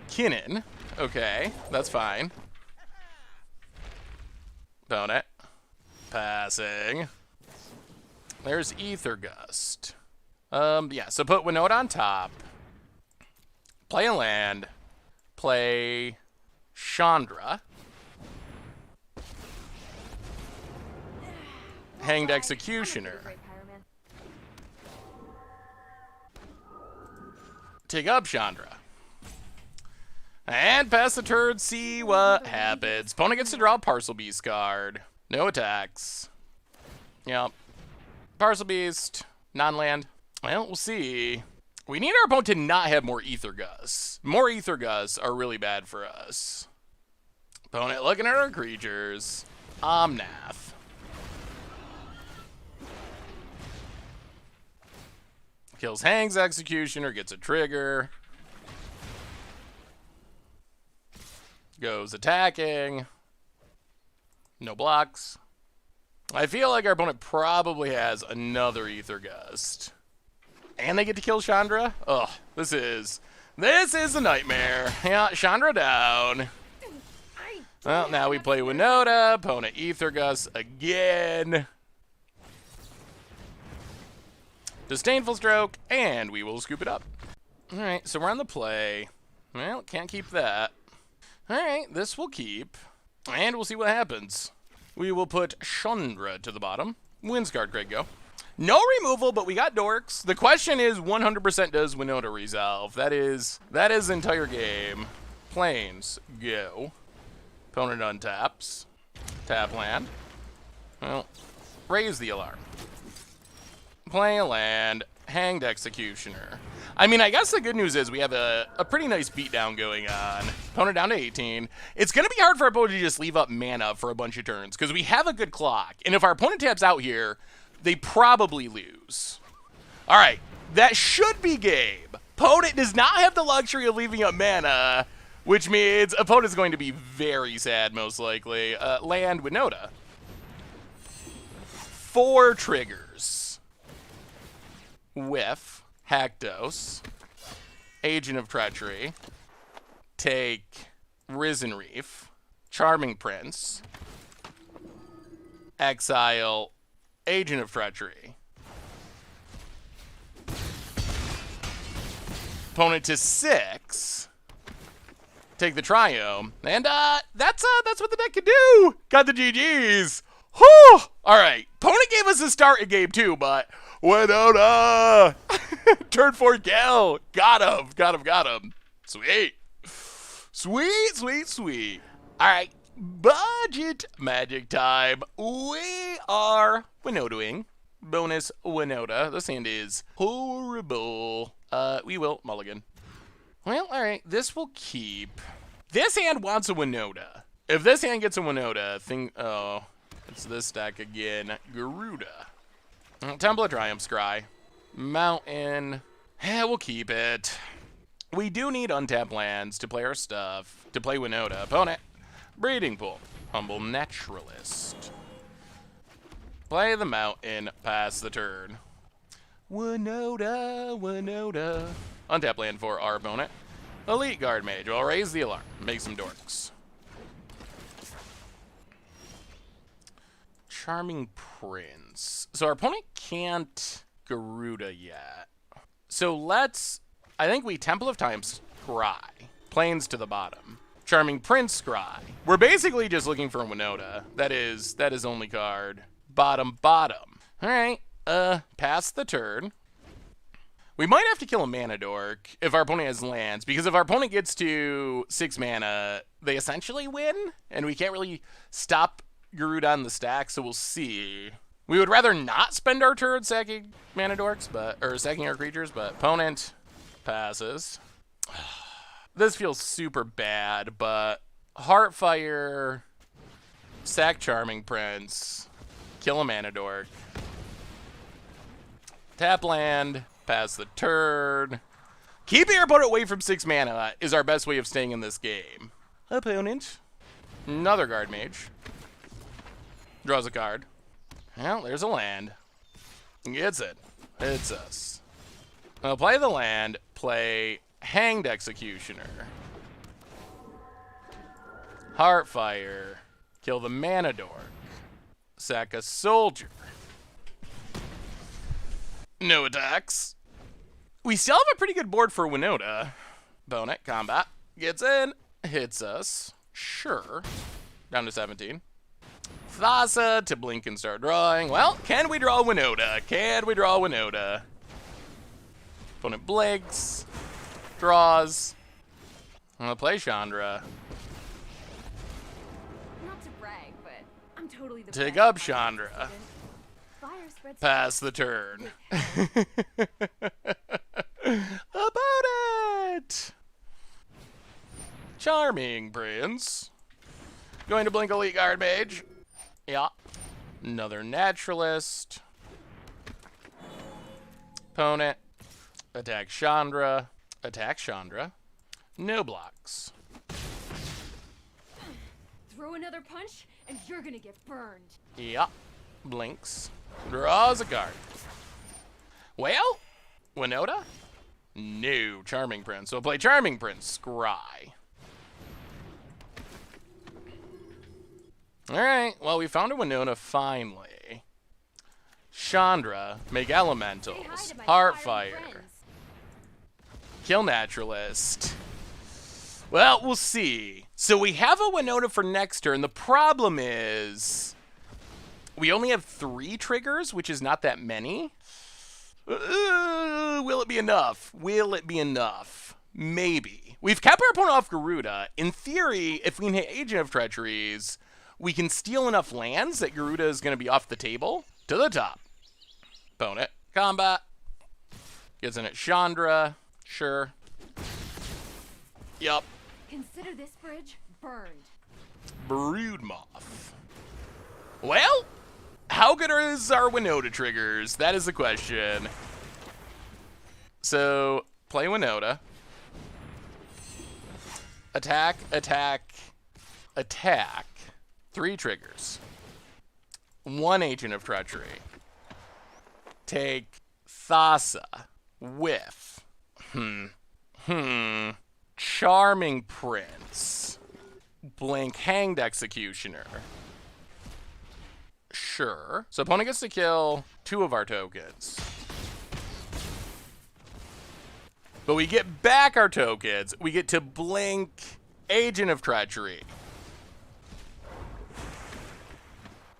Kinnan. Okay, that's fine. Bonnet. Passing. There's Ether Gust. Yeah, so put Winota on top. Play a land. Play Chandra. Hanged Executioner. Take up Chandra. And pass the turn, see what happens. Opponent gets to draw a Parcel Beast card. No attacks. Yep. Parcel Beast, non-land. Well, we'll see. We need our opponent to not have more Ether Gusts. More Ether Gusts are really bad for us. Opponent looking at our creatures. Omnath. Kills Hang's Executioner, gets a trigger. Goes attacking. No blocks. I feel like our opponent probably has another Ether Gust. And they get to kill Chandra? Ugh, this is a nightmare. Yeah, Chandra down. Well, now we play Winota. Opponent Ether Gust again. Disdainful Stroke, and we will scoop it up. Alright, so we're on the play. Well, can't keep that. Alright, this will keep. And we'll see what happens. We will put Chandra to the bottom. Windsguard, Craig, go. No removal, but we got Dorks. The question is 100% does Winota resolve. That is the entire game. Planes, go. Opponent untaps. Tap land. Well, raise the alarm. Play a land. Hanged Executioner. I mean, I guess the good news is we have a pretty nice beatdown going on. Opponent down to 18. It's going to be hard for our opponent to just leave up mana for a bunch of turns, because we have a good clock. And if our opponent taps out here, they probably lose. All right, that should be game. Opponent does not have the luxury of leaving up mana, which means opponent's going to be very sad, most likely. Land Winota. 4 triggers. Whiff, Haktos, Agent of Treachery, take Risen Reef, Charming Prince, exile Agent of Treachery. Opponent to 6. Take the Triome, and that's what the deck can do. Got the GGs. Whew! All right, opponent gave us a start in game 2, but Winota! Turn 4 kill. Got him. Sweet. Sweet. All right, budget magic time. We are Winotaing. Bonus Winota. This hand is horrible. We will mulligan. Well, all right, this will keep. This hand wants a Winota. If this hand gets a Winota, oh, it's this deck again. Garuda. Temple of Triumph, Scry. Mountain. Yeah, we'll keep it. We do need untapped lands to play our stuff. To play Winota. Opponent. Breeding Pool. Humble Naturalist. Play the mountain. Pass the turn. Winota. Untap land for our opponent. Elite Guard Mage. I'll raise the alarm. Make some dorks. Charming Prince. So our opponent can't Garuda yet. So I think we Temple of Time Scry. Plains to the bottom. Charming Prince Scry. We're basically just looking for a Winota. That is only card. Bottom. Alright, pass the turn. We might have to kill a mana dork if our opponent has lands, because if our opponent gets to 6 mana, they essentially win, and we can't really stop Garuda on the stack, so we'll see. We would rather not spend our turn sacking mana dorks, or sacking our creatures, but opponent passes. This feels super bad, but Heartfire, sack Charming Prince, kill a mana dork, tap land, pass the turn. Keeping our opponent away from 6 mana is our best way of staying in this game. Opponent, another Guard Mage. Draws a card. Well, there's a land. Gets it. Hits us. I'll play the land, play Hanged Executioner. Heartfire. Kill the Mana Dork. Sack a soldier. No attacks. We still have a pretty good board for Winota. Opponent, combat. Gets in. Hits us. Sure. Down to 17. Thassa to blink and start drawing. Well, can we draw Winota? Can we draw Winota? Opponent blinks. Draws. I'm gonna play Chandra.
Not to brag, but I'm totally the
Take
best
up
fire
Chandra.
student. Fire spreads
Pass the turn. Opponent! Charming Prince. Going to blink Elite Guard Mage. Yeah. Another Naturalist. Opponent. Attack Chandra. Attack Chandra. No blocks.
Throw another punch, and you're gonna get burned.
Yeah. Blinks. Draws a card. Well, Winota? No. Charming Prince. So I'll play Charming Prince. Scry. Alright, well, we found a Winota finally. Chandra, make elementals.
Say hi to my
Heartfire.
fiery friends.
Kill Naturalist. Well, we'll see. So we have a Winota for next turn. The problem is we only have 3 triggers, which is not that many. Will it be enough? Will it be enough? Maybe. We've kept our opponent off Garuda. In theory, if we can hit Agent of Treacheries, we can steal enough lands that Garuda is going to be off the table to the top. Opponent. Combat. Gets in at Chandra. Sure. Yup.
Consider this bridge burned.
Broodmoth. Well, how good is our Winota triggers? That is the question. So, play Winota. Attack, attack, attack. 3 triggers. 1 Agent of Treachery. Take Thassa with Charming Prince. Blink Hanged Executioner. Sure. So opponent gets to kill 2 of our tokens. But we get back our tokens. We get to blink Agent of Treachery.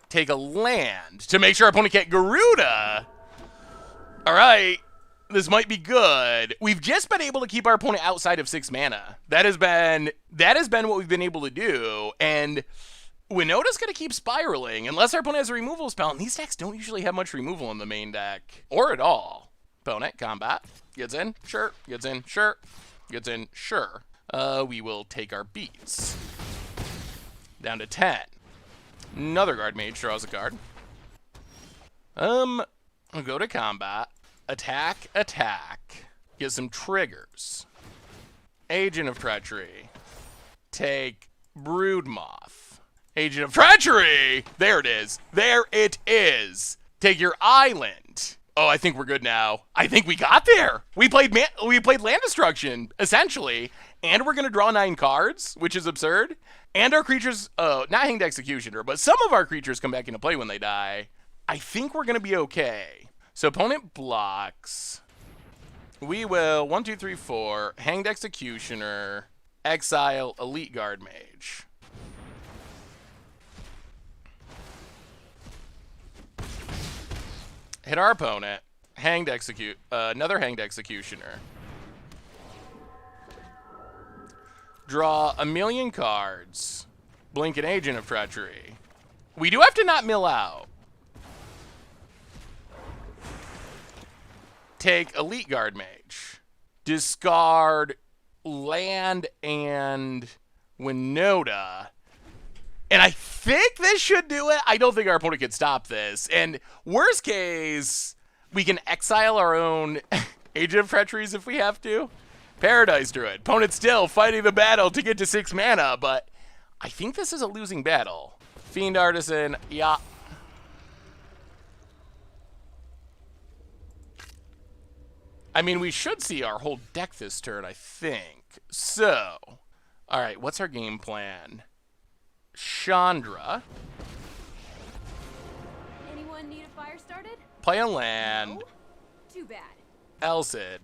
Take a land to make sure our opponent can't Garuda. All right. This might be good. We've just been able to keep our opponent outside of 6 mana. That has been what we've been able to do. And Winota's going to keep spiraling unless our opponent has a removal spell. And these decks don't usually have much removal in the main deck. Or at all. Opponent, combat. Gets in, sure. Gets in, sure. Gets in, sure. We will take our beats. Down to 10. Another guard mage draws a card. I'll go to combat. Attack, attack. Get some triggers. Agent of Treachery. Take Broodmoth. Agent of Treachery! There it is. There it is. Take your island. Oh, I think we're good now. I think we got there. We played land destruction, essentially. And we're going to draw 9 cards, which is absurd. And our creatures, not Hanged Executioner, but some of our creatures come back into play when they die. I think we're going to be okay. So opponent blocks. We will 1, 2, 3, 4. Hanged Executioner. Exile Elite Guard Mage. Hit our opponent. Another Hanged Executioner. Draw a million cards. Blink an Agent of Treachery. We do have to not mill out. Take Elite Guard Mage. Discard land and Winota. And I think this should do it. I don't think our opponent can stop this. And worst case, we can exile our own Agent of Treacheries if we have to. Paradise Druid. Opponent still fighting the battle to get to 6 mana, but I think this is a losing battle. Fiend Artisan, yeah. I mean, we should see our whole deck this turn, I think. So, all right, what's our game plan? Chandra.
Anyone need a fire started?
Play a land.
No? Too bad.
Elcid.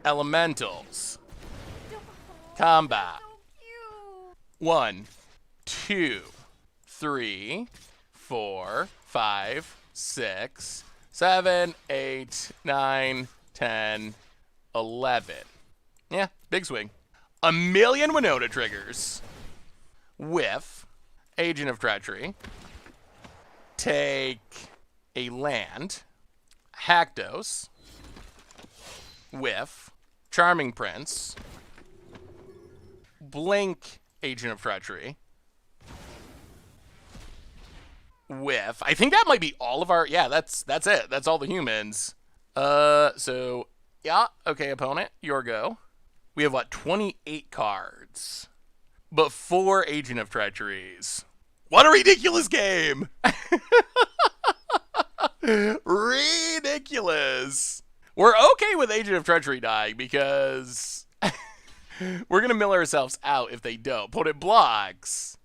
Elementals. Combat.
So cute.
1, 2, 3, 4, 5, 6, 7, 8, 9, 10, 11. Yeah, big swing. A million Winota triggers. With Agent of Treachery. Take a land. Haktos. With Charming Prince. Blink Agent of Treachery. With, I think that might be all of our, yeah, that's it. That's all the humans. So, yeah, okay, opponent, your go. We have, what, 28 cards. But 4 Agent of Treacheries. What a ridiculous game! Ridiculous! We're okay with Agent of Treachery dying because we're going to mill ourselves out if they don't. Opponent blocks.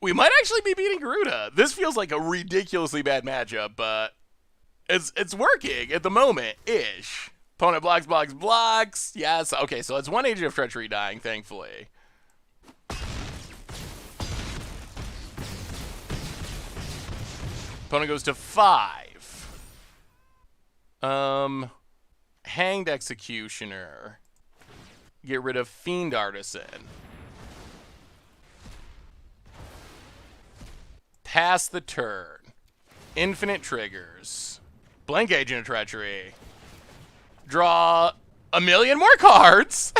We might actually be beating Garuda. This feels like a ridiculously bad matchup, but it's working at the moment, ish. Opponent blocks, blocks, blocks. Yes. Okay, so it's 1 Agent of Treachery dying, thankfully. Opponent goes to 5. Hanged Executioner. Get rid of Fiend Artisan. Pass the turn. Infinite triggers. Blank Agent of Treachery. Draw a million more cards.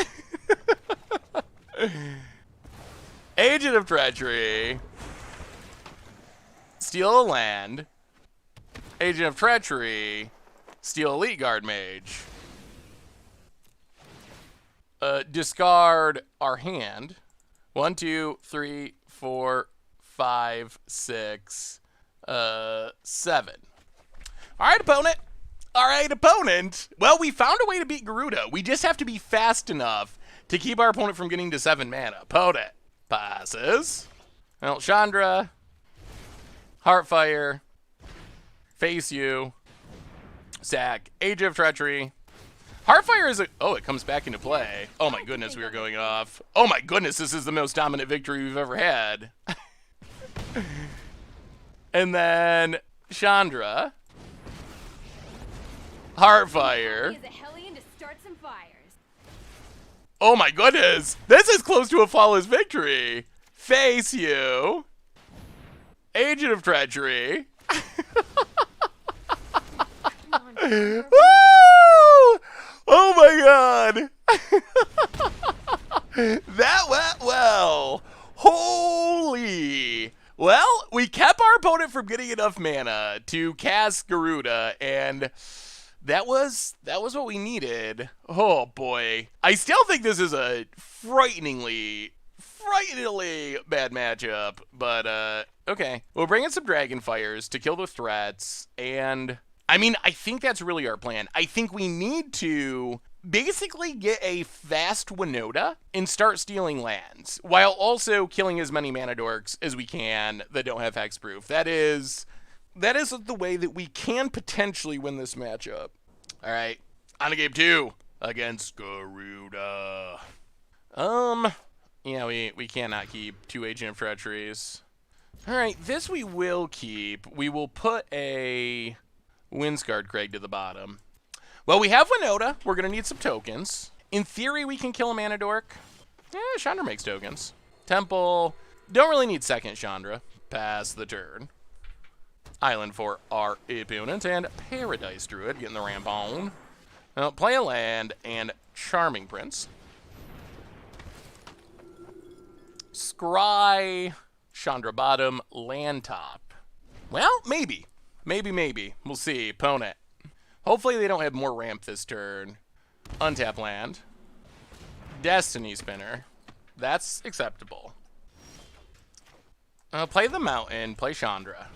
Agent of Treachery. Steal a land. Agent of Treachery. Steal Elite Guard Mage. Discard our hand. 1, 2, 3, 4, 5, 6, 7. All right, opponent. All right, opponent. Well, we found a way to beat Garuda. We just have to be fast enough to keep our opponent from getting to 7 mana. Opponent passes. Well, Chandra. Heartfire. Face you. Sack. Agent of Treachery. Heartfire is a... Oh, it comes back into play. Oh my goodness, we are going off. Oh my goodness, this is the most dominant victory we've ever had. And then Chandra. Heartfire.
He is a hellion to start some fires.
Oh my goodness. This is close to a flawless victory. Face you. Agent of Treachery. Woo! Oh my god. That went well. Holy. Well, we kept our opponent from getting enough mana to cast Garuda, and that was what we needed. Oh boy. I still think this is a frighteningly bad matchup, but okay. We'll bring in some Dragonfires to kill the threats, and I mean, I think that's really our plan. I think we need to basically get a fast Winota and start stealing lands, while also killing as many mana dorks as we can that don't have hexproof. That is the way that we can potentially win this matchup. All right, on to game 2 against Garuda. Yeah, we cannot keep 2 Agent of Treacheries. All right, this we will keep. We will put a Windscarred Craig to the bottom. Well, we have Winota. We're going to need some tokens. In theory, we can kill a mana dork. Chandra makes tokens. Temple. Don't really need second Chandra. Pass the turn. Island for our opponent. And Paradise Druid getting the ramp on. Now, play a land and Charming Prince. Scry. Chandra bottom. Land top. Well, maybe. Maybe. We'll see. Opponent. Hopefully they don't have more ramp this turn. Untap land. Destiny Spinner. That's acceptable. Play the mountain, play Chandra.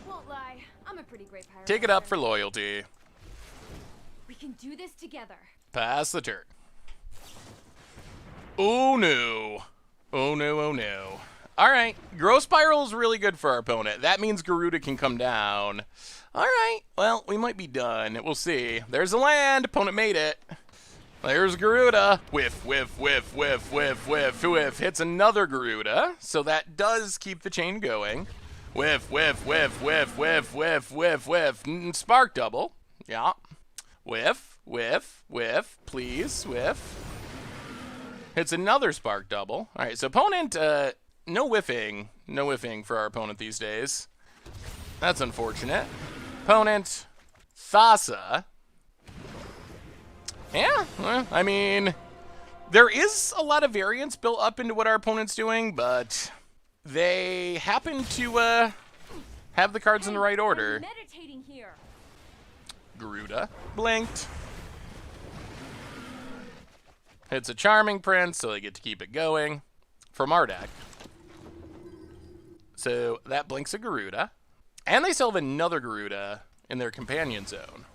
Won't lie, I'm a pretty great pirate.
Take it up for loyalty.
We can do this together.
Pass the turn. Oh no. Oh no, oh no. Alright, Growth Spiral's really good for our opponent. That means Garuda can come down. Alright, well, we might be done. We'll see. There's a land. Opponent made it. There's Garuda. Whiff, whiff, whiff, whiff, whiff, whiff, whiff. Hits another Garuda. So that does keep the chain going. Whiff, whiff, whiff, whiff, whiff, whiff, whiff, whiff. Spark double. Yeah. Whiff, whiff, whiff. Please, whiff. Hits another spark double. All right, so opponent, no whiffing. No whiffing for our opponent these days. That's unfortunate. Opponent, Thassa. Yeah, well, I mean, there is a lot of variance built up into what our opponent's doing, but they happen to have the cards in the right order.
I'm meditating here.
Garuda blinked. Hits a Charming Prince, so they get to keep it going from our deck. So that blinks a Garuda. And they still have another Garuda in their companion zone.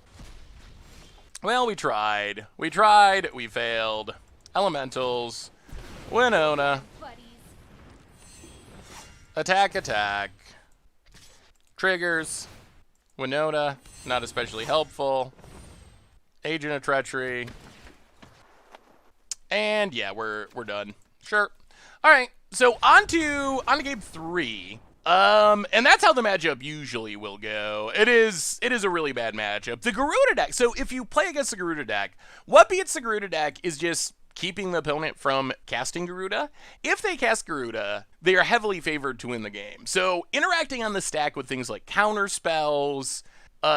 Well, we tried. We tried. We failed. Elementals. Winota.
Buddies.
Attack, attack. Triggers. Winota. Not especially helpful. Agent of Treachery. And yeah, we're done. Sure. All right. So on to game 3. And that's how the matchup usually will go. It is a really bad matchup. The Garuda deck. So if you play against the Garuda deck, what beats the Garuda deck is just keeping the opponent from casting Garuda. If they cast Garuda, they are heavily favored to win the game. So interacting on the stack with things like counter spells,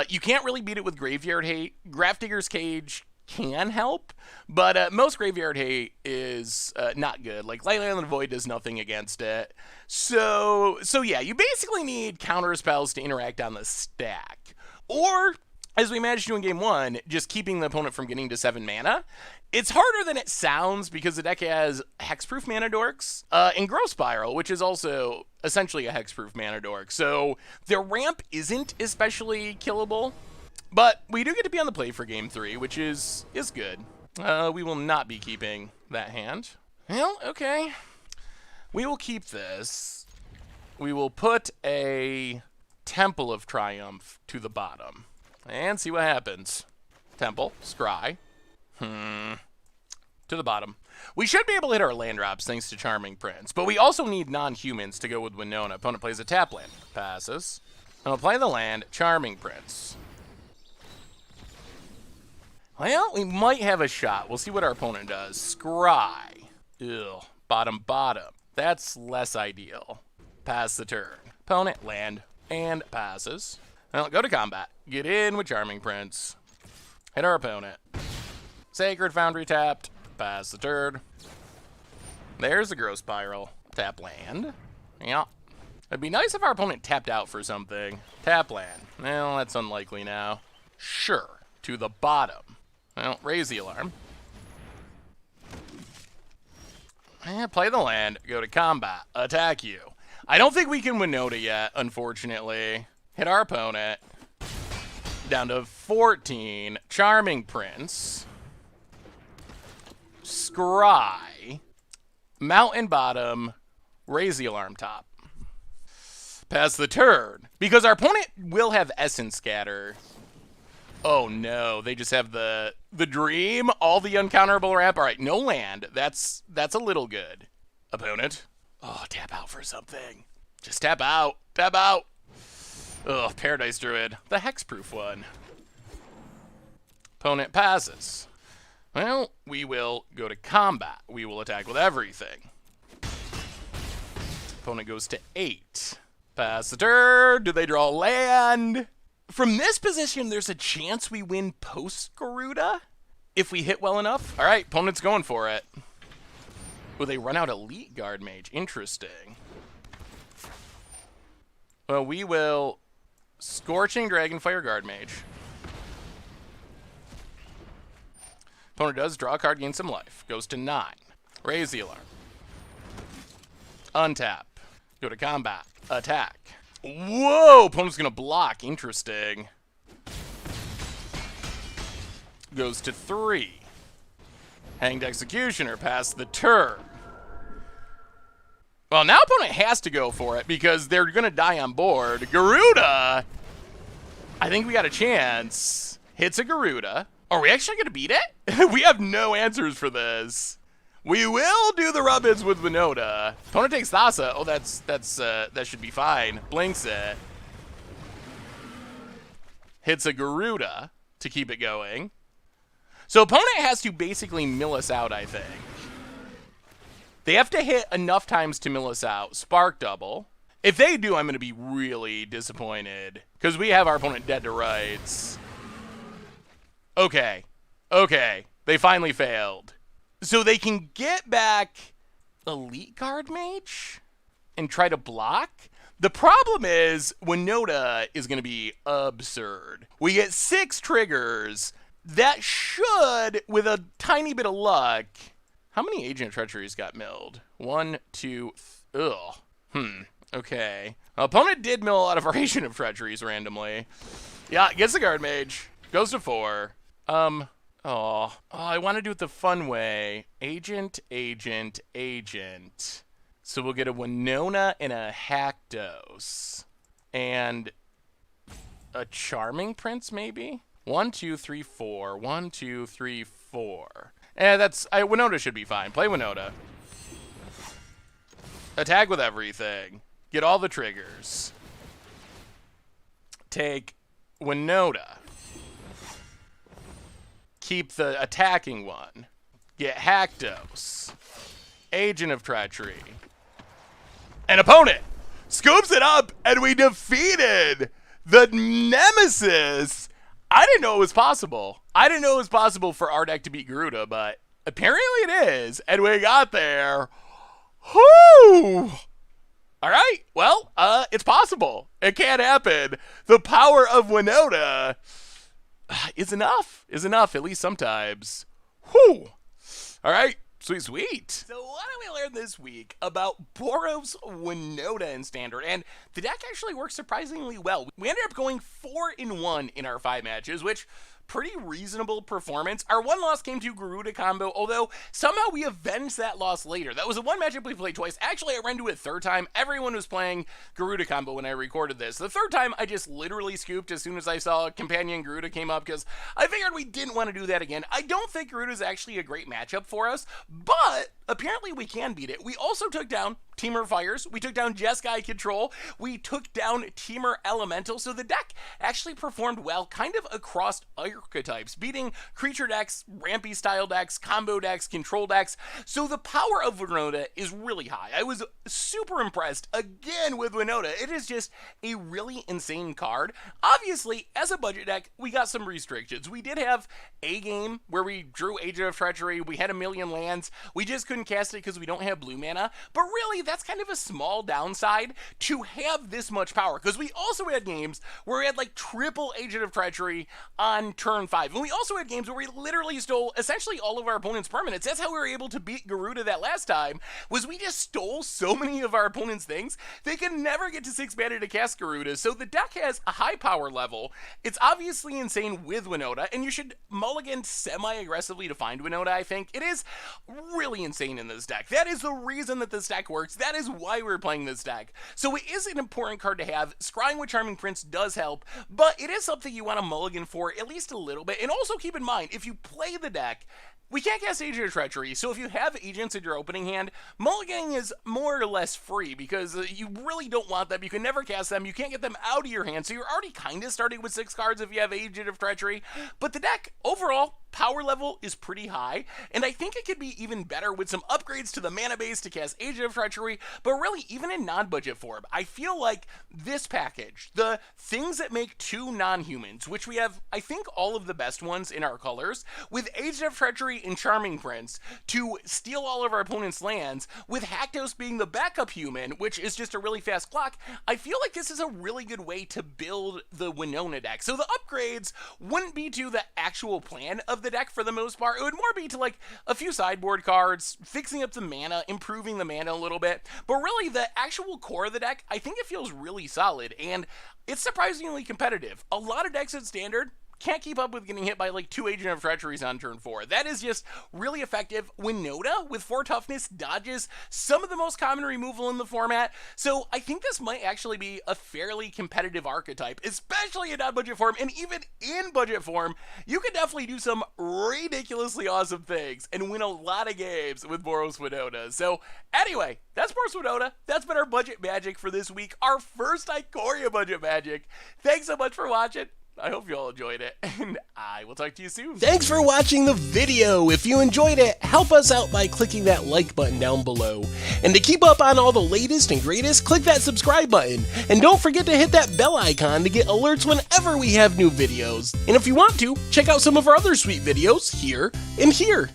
you can't really beat it with Graveyard Hate. Grafdigger's Cage can help, but most Graveyard Hate is not good. Like Lightning on the Void does nothing against it. So yeah, you basically need counter spells to interact on the stack. Or, as we managed to in game 1, just keeping the opponent from getting to 7 mana. It's harder than it sounds because the deck has Hexproof Mana Dorks and Growth Spiral, which is also essentially a Hexproof Mana Dork. So their ramp isn't especially killable. But we do get to be on the play for game 3, which is good. We will not be keeping that hand. Well, okay. We will keep this. We will put a Temple of Triumph to the bottom. And see what happens. Temple, scry. To the bottom. We should be able to hit our land drops thanks to Charming Prince. But we also need non-humans to go with Winota. Opponent plays a tap land. Passes. And we'll play the land, Charming Prince. Well, we might have a shot. We'll see what our opponent does. Scry. Ew. Bottom. That's less ideal. Pass the turn. Opponent, land, and passes. Well, go to combat. Get in with Charming Prince. Hit our opponent. Sacred Foundry tapped. Pass the turn. There's the Growth Spiral. Tap land. Yeah. It'd be nice if our opponent tapped out for something. Tap land. Well, that's unlikely now. Sure. To the bottom. Well, raise the alarm. And play the land. Go to combat. Attack you. I don't think we can Winota yet, unfortunately. Hit our opponent. Down to 14. Charming Prince. Scry. Mountain bottom. Raise the alarm top. Pass the turn. Because our opponent will have Essence Scatter. Oh no, they just have the dream, all the uncounterable ramp. All right, no land. That's a little good. Opponent. Oh, tap out for something. Just tap out. Tap out. Oh, Paradise Druid. The hexproof one. Opponent passes. Well, we will go to combat. We will attack with everything. Opponent goes to 8. Pass the turn. Do they draw land? From this position, there's a chance we win post-Garuda if we hit well enough. All right, opponent's going for it. Will they run out Elite Guard Mage? Interesting. Well, we will Scorching Dragonfire Guard Mage. Opponent does draw a card, gain some life. Goes to 9. Raise the alarm. Untap. Go to combat. Attack. Whoa! Opponent's gonna block. Interesting. Goes to 3. Hanged Executioner. Pass the turn. Well, now opponent has to go for it because they're gonna die on board. Garuda! I think we got a chance. Hits a Garuda. Are we actually gonna beat it? We have no answers for this. We will do the rub-ins with Winota. Opponent takes Thassa. Oh, that should be fine. Blinks it. Hits a Garuda to keep it going. So opponent has to basically mill us out, I think. They have to hit enough times to mill us out. Spark double. If they do, I'm going to be really disappointed. Because we have our opponent dead to rights. Okay. Okay. They finally failed. So they can get back Elite Guard Mage and try to block. The problem is Winota is going to be absurd. We get 6 triggers. That should, with a tiny bit of luck... How many Agent of Treacheries got milled? 1, 2, okay. Opponent did mill a lot of our Agent of Treacheries randomly. Yeah, gets the Guard Mage. Goes to 4. I want to do it the fun way. Agent. So we'll get a Winona and a Haktos. And a Charming Prince, maybe? 1, 2, 3, 4. 1, 2, 3, 4. Winota should be fine. Play Winota. Attack with everything. Get all the triggers. Take Winota. Keep the attacking one. Get Haktos. Agent of Treachery. An opponent scoops it up, and we defeated the Nemesis. I didn't know it was possible. I didn't know it was possible for our deck to beat Garuda, but apparently it is, and we got there. Whoo! All right, well, it's possible. It can happen. The power of Winota is enough, at least sometimes. Whoo! All right, sweet. So what do we learn this week about Boros, Winota, and Standard? And the deck actually works surprisingly well. We ended up going 4-1 in our 5 matches, which pretty reasonable performance. Our one loss came to Garuda combo, although somehow we avenged that loss later. That was the one matchup we played twice. Actually, I ran to it a 3rd time. Everyone was playing Garuda combo when I recorded this. The 3rd time, I just literally scooped as soon as I saw Companion Garuda came up because I figured we didn't want to do that again. I don't think Garuda is actually a great matchup for us, but apparently we can beat it. We also took down Teamer Fires. We took down Jeskai Control. We took down Teamer Elemental. So the deck actually performed well kind of across archetypes, beating creature decks, rampy style decks, combo decks, control decks. So the power of Winota is really high. I was super impressed again with Winota. It is just a really insane card. Obviously, as a budget deck, we got some restrictions. We did have a game where we drew Agent of Treachery. We had 1,000,000 lands. We just couldn't cast it because we don't have blue mana. But really, that's kind of a small downside to have this much power, because we also had games where we had like triple Agent of Treachery on turn 5, and we also had games where we literally stole essentially all of our opponent's permanents. That's how we were able to beat Garuda that last time, was we just stole so many of our opponent's things, they could never get to 6 mana to cast Garuda. So the deck has a high power level. It's obviously insane with Winota, and you should mulligan semi-aggressively to find Winota, I think. It is really insane in this deck. That is the reason that this deck works. That is why we're playing this deck. So it is an important card to have. Scrying with Charming Prince does help, but it is something you want to mulligan for at least a little bit. And also keep in mind, if you play the deck, we can't cast Agent of Treachery, so if you have agents in your opening hand, mulliganing is more or less free because you really don't want them. You can never cast them. You can't get them out of your hand, so you're already kind of starting with 6 cards if you have Agent of Treachery. But the deck, overall, power level is pretty high, and I think it could be even better with some upgrades to the mana base to cast Agent of Treachery, but really, even in non-budget form, I feel like this package, the things that make 2 non-humans, which we have, I think, all of the best ones in our colors, with Agent of Treachery and Charming Prince to steal all of our opponent's lands, with Haktos being the backup human, which is just a really fast clock, I feel like this is a really good way to build the Winona deck. So the upgrades wouldn't be to the actual plan of of the deck for the most part. It would more be to like a few sideboard cards, fixing up the mana, improving the mana a little bit. But really, the actual core of the deck, I think it feels really solid, and it's surprisingly competitive. A lot of decks at Standard can't keep up with getting hit by like 2 Agent of Treacheries on turn 4. That is just really effective. Winota with 4 toughness dodges some of the most common removal in the format, so I think this might actually be a fairly competitive archetype, especially in non-budget form, and even in budget form, you can definitely do some ridiculously awesome things and win a lot of games with Boros Winota. So anyway, that's Boros Winota. That's been our budget magic for this week, our first Ikoria budget magic. Thanks so much for watching. I hope you all enjoyed it, and I will talk to you soon. Thanks for watching the video. If you enjoyed it, help us out by clicking that like button down below. And to keep up on all the latest and greatest, click that subscribe button. And don't forget to hit that bell icon to get alerts whenever we have new videos. And if you want to, check out some of our other sweet videos here and here.